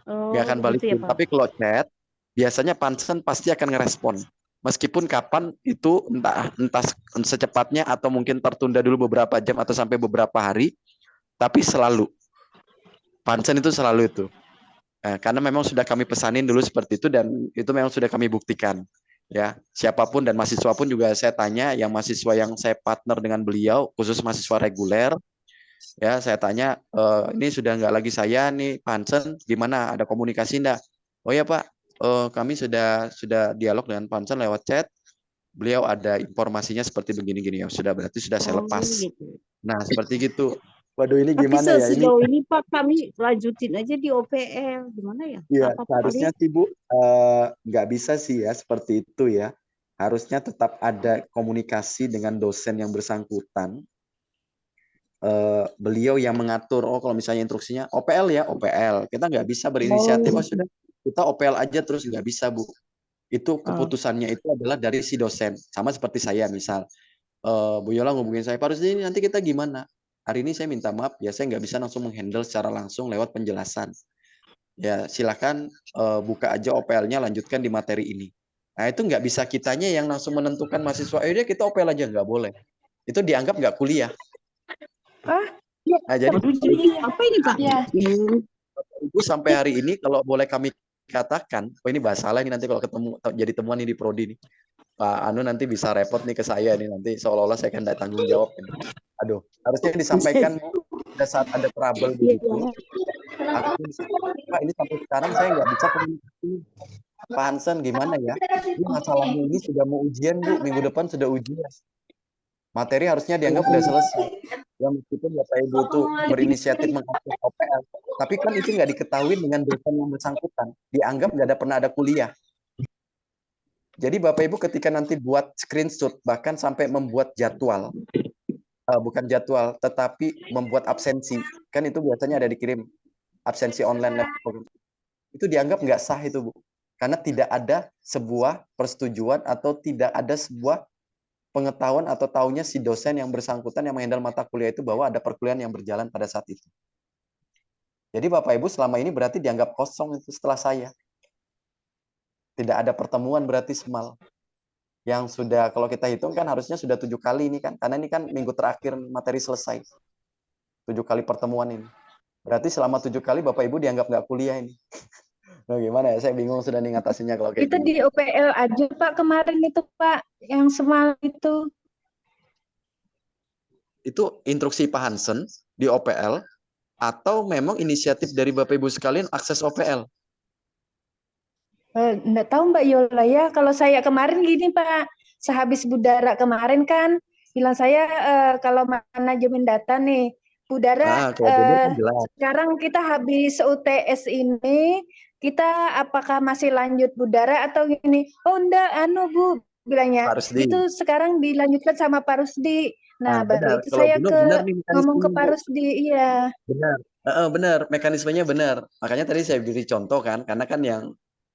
Nggak akan Gitu ya, balikin. Pak. Tapi kalau chat, biasanya Pansen pasti akan ngerespon. Meskipun kapan itu entah secepatnya atau mungkin tertunda dulu beberapa jam atau sampai beberapa hari, tapi selalu. Pansen itu selalu itu. Karena memang sudah kami pesanin dulu seperti itu dan itu memang sudah kami buktikan. Ya, siapapun dan mahasiswa pun juga saya tanya, yang mahasiswa yang saya partner dengan beliau, khusus mahasiswa reguler, ya saya tanya, ini sudah nggak lagi saya nih, Pansen, gimana? Ada komunikasi enggak? Oh ya Pak, kami sudah dialog dengan Pansen lewat chat. Beliau ada informasinya seperti begini-gini ya, sudah berarti sudah saya lepas. Gitu. Nah seperti gitu. Waduh ini Tapi gimana ya ini? sejauh ini Pak kami lanjutin aja di OPL, gimana ya? Iya, Apa seharusnya kali? sih Bu, nggak bisa sih ya seperti itu ya. Harusnya tetap ada komunikasi dengan dosen yang bersangkutan. Beliau yang mengatur, oh kalau misalnya instruksinya OPL ya, OPL. Kita nggak bisa berinisiatif, oh sudah kita OPL aja terus nggak bisa Bu. Itu keputusannya itu adalah dari si dosen. Sama seperti saya misal, Bu Yola ngubungin saya, Pak Rusdi nanti kita gimana? Hari ini saya minta maaf, ya saya nggak bisa langsung menghandle secara langsung lewat penjelasan. Ya silakan buka aja OPL-nya, lanjutkan di materi ini. Nah itu nggak bisa kitanya yang langsung menentukan mahasiswa, dia kita OPL aja, nggak boleh. Itu dianggap nggak kuliah. Nah jadi Apa ini Pak? Ibu sampai hari ini kalau boleh kami katakan, oh ini bahasa salah ini nanti kalau ketemu jadi temuan ini di Prodi nih. Pak Anu nanti bisa repot nih ke saya nih nanti seolah-olah saya kan tidak tanggung jawab ini. Aduh, harusnya disampaikan pada saat ada trouble begitu. Harusnya disampaikan, Pak ini sampai sekarang saya nggak bisa komunikasi. Pak Hansen gimana ya? Ini masalahnya ini sudah mau ujian Bu, minggu depan sudah ujian. Materi harusnya dianggap sudah selesai. Ya meskipun Bapak Ibu itu berinisiatif mengakses OPL, tapi kan itu nggak diketahui dengan dosen yang bersangkutan. Dianggap nggak pernah ada kuliah. Jadi Bapak Ibu ketika nanti buat screenshot, bahkan sampai membuat jadwal, bukan jadwal, tetapi membuat absensi, kan itu biasanya ada dikirim absensi online level. Itu dianggap nggak sah itu Bu, karena tidak ada sebuah persetujuan atau tidak ada sebuah pengetahuan atau taunya si dosen yang bersangkutan yang menghandle mata kuliah itu bahwa ada perkuliahan yang berjalan pada saat itu. Jadi Bapak Ibu selama ini berarti dianggap kosong itu setelah saya. Tidak ada pertemuan berarti semal. Yang sudah kalau kita hitung kan harusnya sudah 7 kali ini kan. Karena ini kan minggu terakhir materi selesai. 7 kali pertemuan ini. Berarti selama 7 kali Bapak Ibu dianggap nggak kuliah ini. Nah, gimana ya? Saya bingung sudah nih ngatasinya kalau kayak Itu gini. di OPL aja Pak kemarin itu Pak, yang semalam itu. Itu instruksi Pak Hansen di OPL atau memang inisiatif dari Bapak Ibu sekalian akses OPL? Nggak tahu Mbak Yola ya, kalau saya kemarin gini Pak, sehabis Budara kemarin kan, bilang saya kalau manajemen data nih, Budara Kalau benar kan jelas. sekarang kita habis UTS ini, kita apakah masih lanjut Budara atau gini? Oh enggak, Bu, bilangnya, Pak Rusdi. itu sekarang dilanjutkan sama Pak Rusdi. Nah, baru Benar. itu Kalau saya benar nih ngomong ke mekanismenya, Pak Bu. Rusdi, iya. Benar. Benar, mekanismenya benar. Makanya tadi saya beri contoh kan, karena kan yang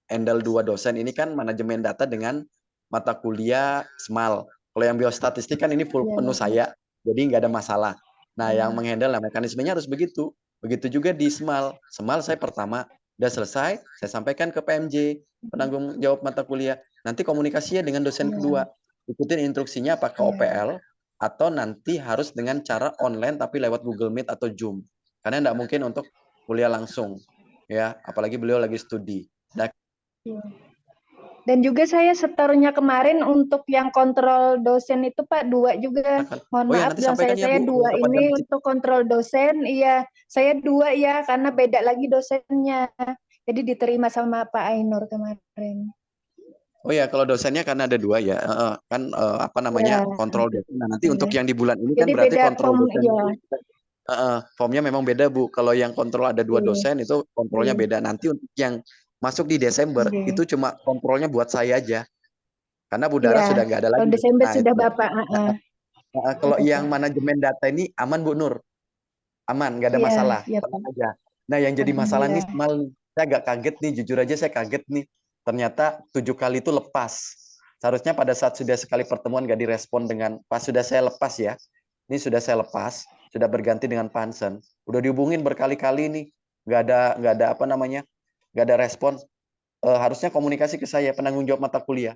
handle 2 dosen ini kan manajemen data dengan mata kuliah SMAL. Kalau yang biostatistik kan ini full penuh saya, jadi nggak ada masalah. Nah, yang menghandle mekanismenya harus begitu. Begitu juga di SMAL. SMAL saya pertama, udah selesai, saya sampaikan ke PMJ, penanggung jawab mata kuliah. Nanti komunikasinya dengan dosen kedua. Ikutin instruksinya apakah OPL, atau nanti harus dengan cara online tapi lewat Google Meet atau Zoom. Karena tidak mungkin untuk kuliah langsung. Ya, apalagi beliau lagi studi. Nah, Dan juga saya setornya kemarin untuk yang kontrol dosen itu Pak 2 juga. Mohon Oh ya, maaf nanti bilang sampaikan ya saya Bu 2 kepada ini untuk kontrol dosen. Iya, saya 2 ya karena beda lagi dosennya. Jadi diterima sama Pak Ainur kemarin. Oh ya, kalau dosennya kan ada 2 ya, kan apa namanya Ya, kontrol dosen. Nah, nanti untuk iya. yang di bulan ini kan Jadi berarti beda kontrol form dosen. ya. Formnya memang beda Bu. Kalau yang kontrol ada 2 Iya, dosen itu kontrolnya iya, beda. Nanti untuk yang masuk di Desember iya. itu cuma kontrolnya buat saya aja. Karena Bu Dara Iya, sudah nggak ada kalau lagi. Desember Nah sudah itu. Bapak. Kalau Iya, yang Pak. manajemen data ini aman Bu Nur, aman, nggak ada Iya, masalah, iya tenang Pak. aja. Nah yang jadi masalah nih Alhamdulillah. Semal, saya agak kaget nih, jujur aja saya kaget nih. Ternyata 7 kali itu lepas. Seharusnya pada saat sudah sekali pertemuan nggak direspon dengan pas sudah saya lepas ya. Ini sudah saya lepas, sudah berganti dengan Pansen. Udah dihubungin berkali-kali nih, nggak ada apa namanya, nggak ada respon. Harusnya komunikasi ke saya penanggung jawab mata kuliah.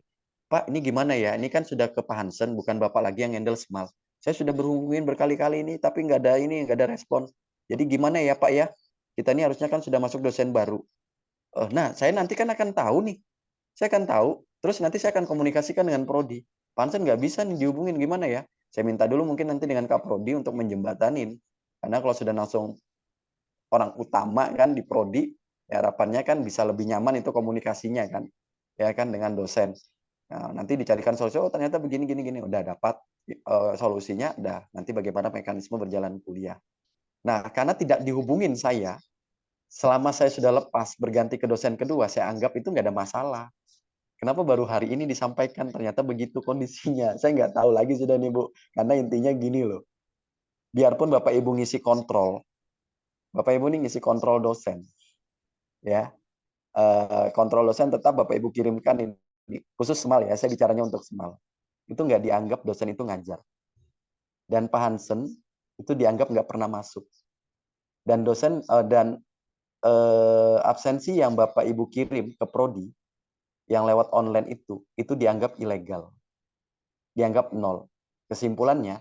Pak, ini gimana ya? Ini kan sudah ke Pak Hansen, bukan Bapak lagi yang handle Semal. Saya sudah berhubungin berkali-kali ini, tapi nggak ada respon. Jadi gimana ya Pak ya? Kita ini harusnya kan sudah masuk dosen baru. Nah, saya nanti kan akan tahu nih. Saya akan tahu, terus nanti saya akan komunikasikan dengan Prodi. Pak Hansen nggak bisa nih dihubungin, gimana ya? Saya minta dulu mungkin nanti dengan Kak Prodi untuk menjembatanin. Karena kalau sudah langsung orang utama kan di Prodi, ya harapannya kan bisa lebih nyaman itu komunikasinya kan. Ya kan dengan dosen. Nah, nanti dicarikan solusi, oh ternyata begini gini gini, udah dapat solusinya, udah nanti bagaimana mekanisme berjalan kuliah. Nah, karena tidak dihubungin saya, selama saya sudah lepas berganti ke dosen kedua, saya anggap itu nggak ada masalah. Kenapa baru hari ini disampaikan ternyata begitu kondisinya? Saya nggak tahu lagi sudah nih Bu, karena intinya gini loh. Biarpun Bapak Ibu ngisi kontrol, Bapak Ibu nih ngisi kontrol dosen, ya kontrol dosen tetap Bapak Ibu kirimkan ini khusus Semal ya, saya bicaranya untuk Semal. Itu nggak dianggap dosen itu ngajar. Dan Pak Hansen itu dianggap nggak pernah masuk. Dan dosen absensi yang Bapak Ibu kirim ke Prodi yang lewat online itu dianggap ilegal. Dianggap nol. Kesimpulannya,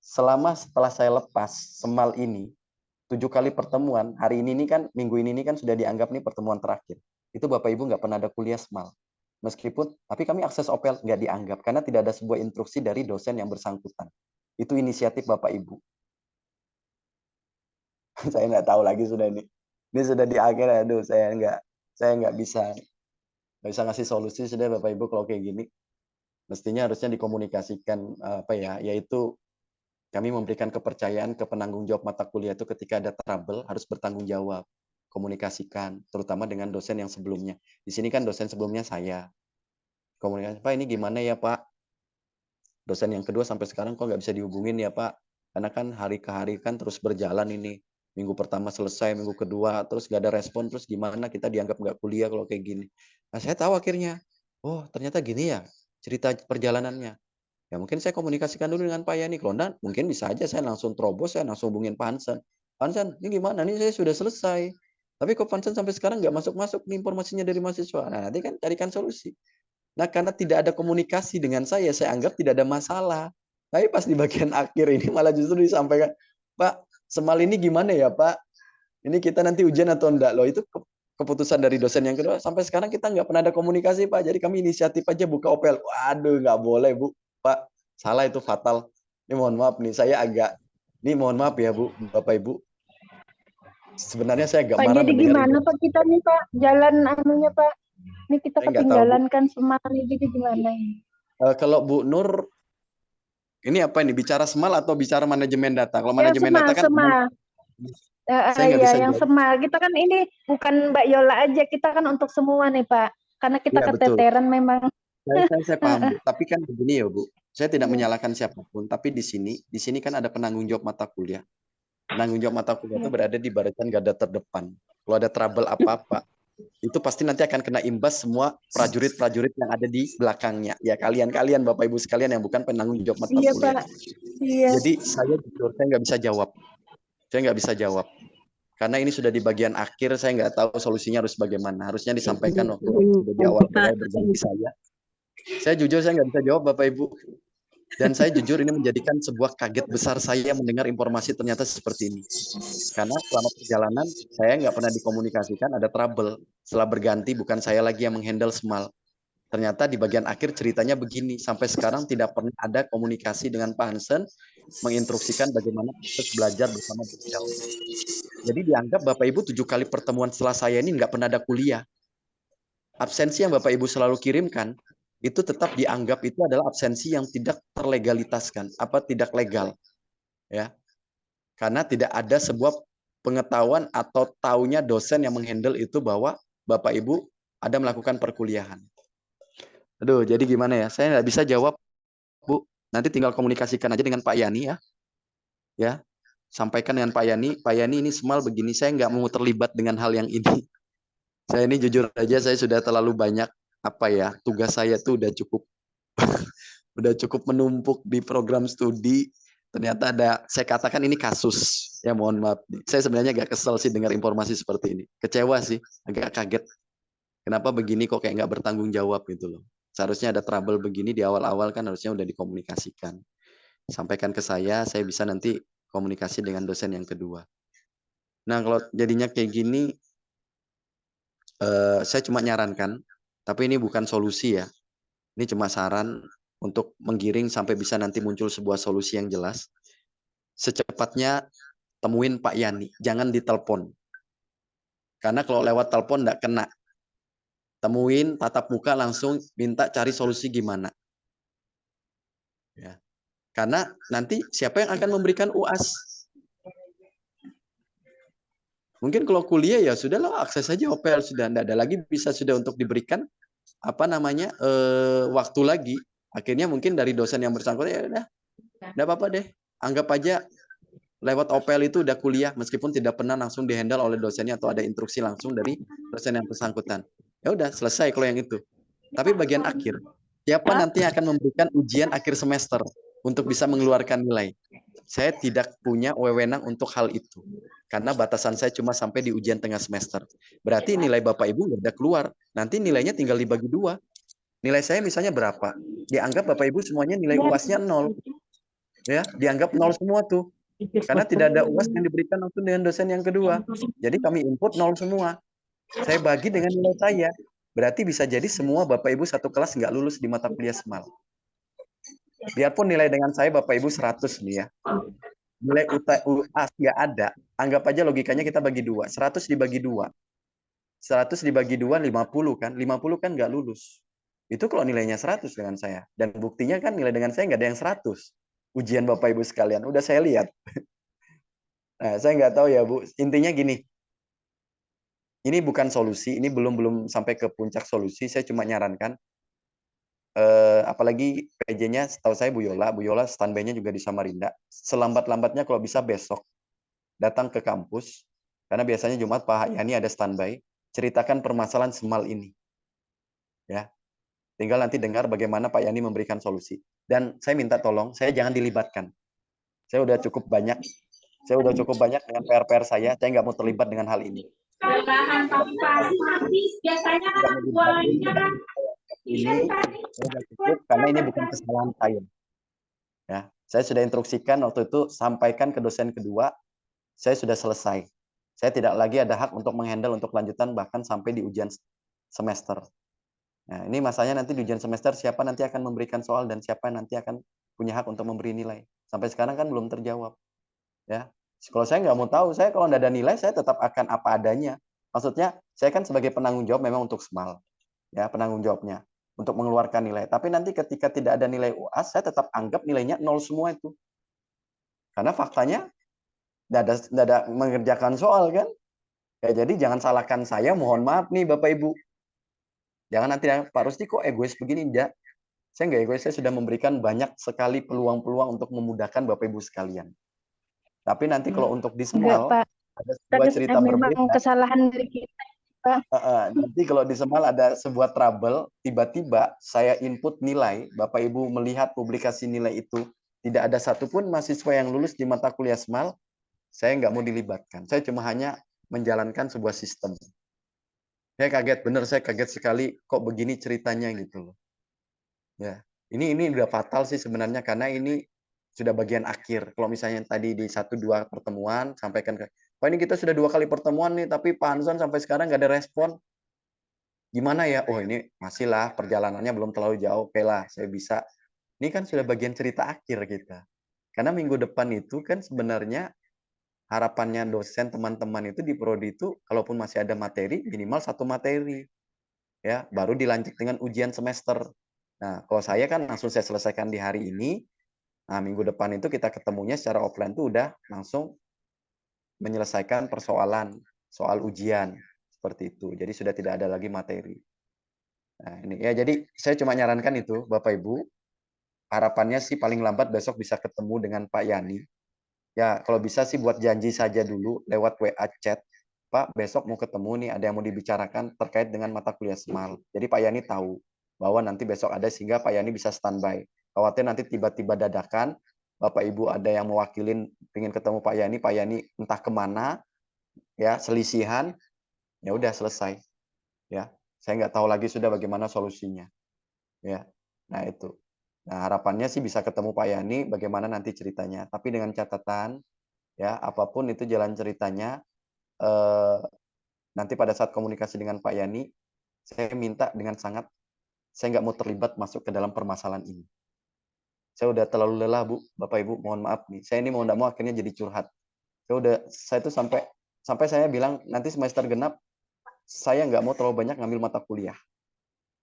setelah saya lepas Semal ini, 7 kali pertemuan, hari ini kan, minggu ini kan sudah dianggap nih pertemuan terakhir. Itu Bapak Ibu nggak pernah ada kuliah Semal. Meskipun, tapi kami akses OPL nggak dianggap, karena tidak ada sebuah instruksi dari dosen yang bersangkutan. Itu inisiatif Bapak Ibu. Saya nggak tahu lagi sudah ini. Ini sudah di akhir, aduh saya nggak bisa ngasih solusi sudah Bapak Ibu kalau kayak gini. Mestinya harusnya dikomunikasikan apa ya, yaitu kami memberikan kepercayaan ke penanggung jawab mata kuliah itu ketika ada trouble harus bertanggung jawab, komunikasikan, terutama dengan dosen yang sebelumnya. Di sini kan dosen sebelumnya saya. Komunikasi, Pak ini gimana ya Pak? Dosen yang kedua sampai sekarang kok nggak bisa dihubungin ya Pak? Karena kan hari ke hari kan terus berjalan ini. Minggu pertama selesai, minggu kedua terus nggak ada respon, terus gimana kita dianggap nggak kuliah kalau kayak gini. Nah saya tahu akhirnya, oh ternyata gini ya cerita perjalanannya. Ya mungkin saya komunikasikan dulu dengan Pak Yani. Kalau enggak, mungkin bisa aja saya langsung terobos, saya langsung hubungin Pak Hansen. Pak Hansen, ini gimana? Ini saya sudah selesai. Tapi kok Pak Hansen sampai sekarang nggak masuk-masuk nih informasinya dari mahasiswa. Nah nanti kan carikan solusi. Nah karena tidak ada komunikasi dengan saya anggap tidak ada masalah. Tapi pas di bagian akhir ini malah justru disampaikan, Pak, Semal ini gimana ya Pak? Ini kita nanti ujian atau enggak? Loh itu keputusan dari dosen yang kedua. Sampai sekarang kita nggak pernah ada komunikasi Pak. Jadi kami inisiatif aja buka OPL. Waduh nggak boleh Bu. Pak, salah itu fatal. Ini mohon maaf nih, ini mohon maaf ya Bu, Bapak Ibu. Sebenarnya saya agak Pak, marah jadi mendengar gimana ini. Pak kita nih Pak? Jalan anunya Pak. Ini kita Saya nggak tahu Bu. ketinggalan kan Semarang jadi gimana ini? Kalau Bu Nur, ini apa ini? Bicara Semal atau bicara manajemen data? Kalau Yang manajemen data kan Semal. saya nggak Iya, bisa yang jawab. Semal. Kita kan ini bukan Mbak Yola aja, kita kan untuk semua nih Pak. Karena kita Iya betul. keteteran memang. Saya paham Bu. Tapi kan begini ya Bu. Saya tidak menyalahkan siapapun. Tapi di sini kan ada penanggung jawab mata kuliah. Penanggung jawab mata kuliah itu berada di barisan garda terdepan. Kalau ada trouble apa-apa, itu pasti nanti akan kena imbas semua prajurit-prajurit yang ada di belakangnya. Ya kalian Bapak Ibu sekalian yang bukan penanggung jawab mata Iya kuliah. Pak. Iya. Jadi saya jujur, saya nggak bisa jawab. Saya nggak bisa jawab. Karena ini sudah di bagian akhir, saya nggak tahu solusinya harus bagaimana. Harusnya disampaikan waktu sudah di awal berganti saya. Saya jujur, saya nggak bisa jawab Bapak Ibu. Dan saya jujur ini menjadikan sebuah kaget besar saya mendengar informasi ternyata seperti ini. Karena selama perjalanan saya nggak pernah dikomunikasikan ada trouble. Setelah berganti bukan saya lagi yang menghandle Semal. Ternyata di bagian akhir ceritanya begini, sampai sekarang tidak pernah ada komunikasi dengan Pak Hansen menginstruksikan bagaimana proses belajar bersama beliau. Jadi dianggap Bapak Ibu 7 kali pertemuan setelah saya ini nggak pernah ada kuliah. Absensi yang Bapak Ibu selalu kirimkan, itu tetap dianggap itu adalah absensi yang tidak terlegalitaskan, tidak legal. Ya. Karena tidak ada sebuah pengetahuan atau taunya dosen yang menghandle itu bahwa Bapak Ibu ada melakukan perkuliahan. Aduh, jadi gimana ya? Saya nggak bisa jawab, Bu. Nanti tinggal komunikasikan aja dengan Pak Yani ya. Ya, sampaikan dengan Pak Yani. Pak Yani ini semal begini, saya nggak mau terlibat dengan hal yang ini. Saya ini jujur aja, saya sudah terlalu banyak tugas saya tuh udah cukup menumpuk di program studi. Ternyata saya katakan ini kasus. Ya mohon maaf. Saya sebenarnya agak kesel sih dengar informasi seperti ini. Kecewa sih, agak kaget. Kenapa begini kok kayak nggak bertanggung jawab gitu loh. Seharusnya ada trouble begini di awal-awal kan harusnya udah dikomunikasikan. Sampaikan ke saya bisa nanti komunikasi dengan dosen yang kedua. Nah kalau jadinya kayak gini, saya cuma nyarankan, tapi ini bukan solusi ya. Ini cuma saran untuk menggiring sampai bisa nanti muncul sebuah solusi yang jelas. Secepatnya temuin Pak Yani, jangan ditelepon. Karena kalau lewat telepon nggak kena. Temuin, tatap muka langsung minta cari solusi gimana. Ya. Karena nanti siapa yang akan memberikan UAS? Mungkin kalau kuliah ya sudahlah akses saja OPL sudah tidak ada lagi bisa sudah untuk diberikan waktu lagi. Akhirnya mungkin dari dosen yang bersangkutan ya udah enggak apa-apa deh. Anggap aja lewat OPL itu udah kuliah meskipun tidak pernah langsung dihandle oleh dosennya atau ada instruksi langsung dari dosen yang bersangkutan. Ya udah selesai kalau yang itu. Tapi bagian akhir, siapa nanti akan memberikan ujian akhir semester untuk bisa mengeluarkan nilai? Saya tidak punya wewenang untuk hal itu. Karena batasan saya cuma sampai di ujian tengah semester. Berarti nilai Bapak Ibu nggak ada keluar. Nanti nilainya tinggal dibagi 2. Nilai saya misalnya berapa? Dianggap Bapak Ibu semuanya nilai UAS-nya 0. Ya, dianggap 0 semua tuh. Karena tidak ada UAS yang diberikan langsung dengan dosen yang kedua. Jadi kami input 0 semua. Saya bagi dengan nilai saya. Berarti bisa jadi semua Bapak Ibu satu kelas nggak lulus di mata kuliah semal. Biarpun nilai dengan saya Bapak Ibu 100 nih ya. Nilai UAS nggak ada. Anggap aja logikanya kita bagi 2. 100 dibagi 2. 100 dibagi 2, 50 kan. 50 kan nggak lulus. Itu kalau nilainya 100 dengan saya. Dan buktinya kan nilai dengan saya nggak ada yang 100. Ujian Bapak Ibu sekalian. Udah saya lihat. Nah, saya nggak tahu ya Bu. Intinya gini. Ini bukan solusi. Ini belum sampai ke puncak solusi. Saya cuma nyarankan. Apalagi PJ-nya setahu saya Bu Yola standby-nya juga di Samarinda. Selambat-lambatnya kalau bisa besok datang ke kampus, karena biasanya Jumat Pak Yani ada standby, ceritakan permasalahan semal ini. Ya. Tinggal nanti dengar bagaimana Pak Yani memberikan solusi. Dan saya minta tolong, saya jangan dilibatkan. Saya udah cukup banyak dengan PR-PR saya nggak mau terlibat dengan hal ini. Biasanya ini sudah cukup karena ini bukan kesalahan saya. Ya, saya sudah instruksikan waktu itu sampaikan ke dosen kedua, saya sudah selesai. Saya tidak lagi ada hak untuk menghandle untuk lanjutan bahkan sampai di ujian semester. Nah, ini masalahnya nanti di ujian semester siapa nanti akan memberikan soal dan siapa nanti akan punya hak untuk memberi nilai. Sampai sekarang kan belum terjawab. Ya, kalau saya nggak mau tahu, saya kalau nggak ada nilai saya tetap akan apa adanya. Maksudnya saya kan sebagai penanggung jawab memang untuk SMAL, ya penanggung jawabnya untuk mengeluarkan nilai. Tapi nanti ketika tidak ada nilai UAS, saya tetap anggap nilainya 0 semua itu. Karena faktanya tidak ada mengerjakan soal kan. Ya, jadi jangan salahkan saya, mohon maaf nih Bapak Ibu. Jangan nanti Pak Rusdi kok egois begini, enggak. Saya nggak egois, saya sudah memberikan banyak sekali peluang-peluang untuk memudahkan Bapak Ibu sekalian. Tapi nanti kalau untuk di SMAL, ada sebuah cerita memang berbeda. Kesalahan dari kita. Nanti kalau di SMAL ada sebuah trouble, tiba-tiba saya input nilai, Bapak Ibu melihat publikasi nilai itu, tidak ada satupun mahasiswa yang lulus di mata kuliah SMAL, saya nggak mau dilibatkan. Saya cuma hanya menjalankan sebuah sistem. Saya kaget, benar saya kaget sekali kok begini ceritanya gitu loh. Ya, ini udah fatal sih sebenarnya karena ini sudah bagian akhir. Kalau misalnya tadi di 1-2 pertemuan sampaikan ke, Pak ini kita sudah 2 kali pertemuan nih, tapi Pak Hanson sampai sekarang nggak ada respon. Gimana ya? Oh ini masih lah, perjalanannya belum terlalu jauh. Oke lah, saya bisa. Ini kan sudah bagian cerita akhir kita. Karena minggu depan itu kan sebenarnya harapannya dosen teman-teman itu di prodi itu kalaupun masih ada materi minimal 1 materi ya baru dilanjut dengan ujian semester. Nah kalau saya kan langsung saya selesaikan di hari ini. Nah minggu depan itu kita ketemunya secara offline tuh udah langsung menyelesaikan persoalan soal ujian seperti itu. Jadi sudah tidak ada lagi materi. Nah ini ya jadi saya cuma nyarankan itu Bapak Ibu. Harapannya sih paling lambat besok bisa ketemu dengan Pak Yani. Ya, kalau bisa sih buat janji saja dulu lewat WA chat. Pak, besok mau ketemu nih, ada yang mau dibicarakan terkait dengan mata kuliah SMAL. Jadi Pak Yani tahu bahwa nanti besok ada sehingga Pak Yani bisa standby. Khawatir nanti tiba-tiba dadakan, Bapak Ibu ada yang mewakilin ingin ketemu Pak Yani entah kemana, ya selisihan, ya udah selesai. Ya, saya nggak tahu lagi sudah bagaimana solusinya. Ya, nah itu. Nah harapannya sih bisa ketemu Pak Yani, bagaimana nanti ceritanya. Tapi dengan catatan, ya apapun itu jalan ceritanya nanti pada saat komunikasi dengan Pak Yani saya minta dengan sangat saya nggak mau terlibat masuk ke dalam permasalahan ini. Saya udah terlalu lelah Bu, Bapak Ibu mohon maaf nih, saya ini mau nggak mau akhirnya jadi curhat. Saya tuh sampai saya bilang nanti semester genap saya nggak mau terlalu banyak ngambil mata kuliah.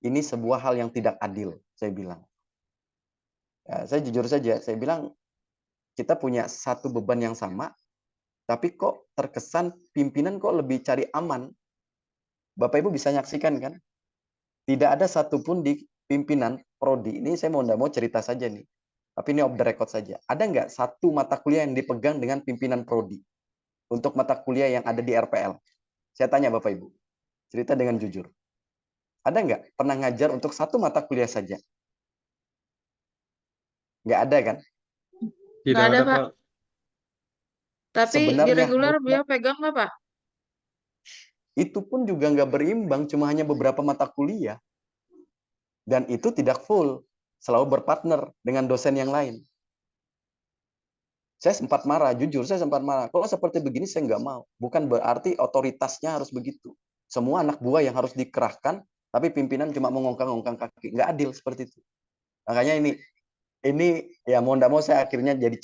Ini sebuah hal yang tidak adil, saya bilang. Ya, saya jujur saja, saya bilang kita punya satu beban yang sama, tapi kok terkesan pimpinan kok lebih cari aman. Bapak Ibu bisa nyaksikan kan? Tidak ada satupun di pimpinan prodi, ini saya mau nggak mau cerita saja nih, tapi ini off the record saja. Ada nggak satu mata kuliah yang dipegang dengan pimpinan prodi untuk mata kuliah yang ada di RPL? Saya tanya Bapak Ibu, cerita dengan jujur. Ada nggak pernah ngajar untuk satu mata kuliah saja? Nggak ada kan? Nggak Tidak ada, ada, Pak. Pak. Tapi di Sebenarnya reguler harusnya dia pegang nggak, Pak? itu pun juga nggak berimbang, cuma hanya beberapa mata kuliah. Dan itu tidak full, selalu berpartner dengan dosen yang lain. Saya sempat marah, jujur saya sempat marah. Kalau seperti begini saya nggak mau. Bukan berarti otoritasnya harus begitu. Semua anak buah yang harus dikerahkan, tapi pimpinan cuma mengongkang-ongkang kaki. Nggak adil seperti itu. Makanya ini ya mau nggak mau saya akhirnya jadi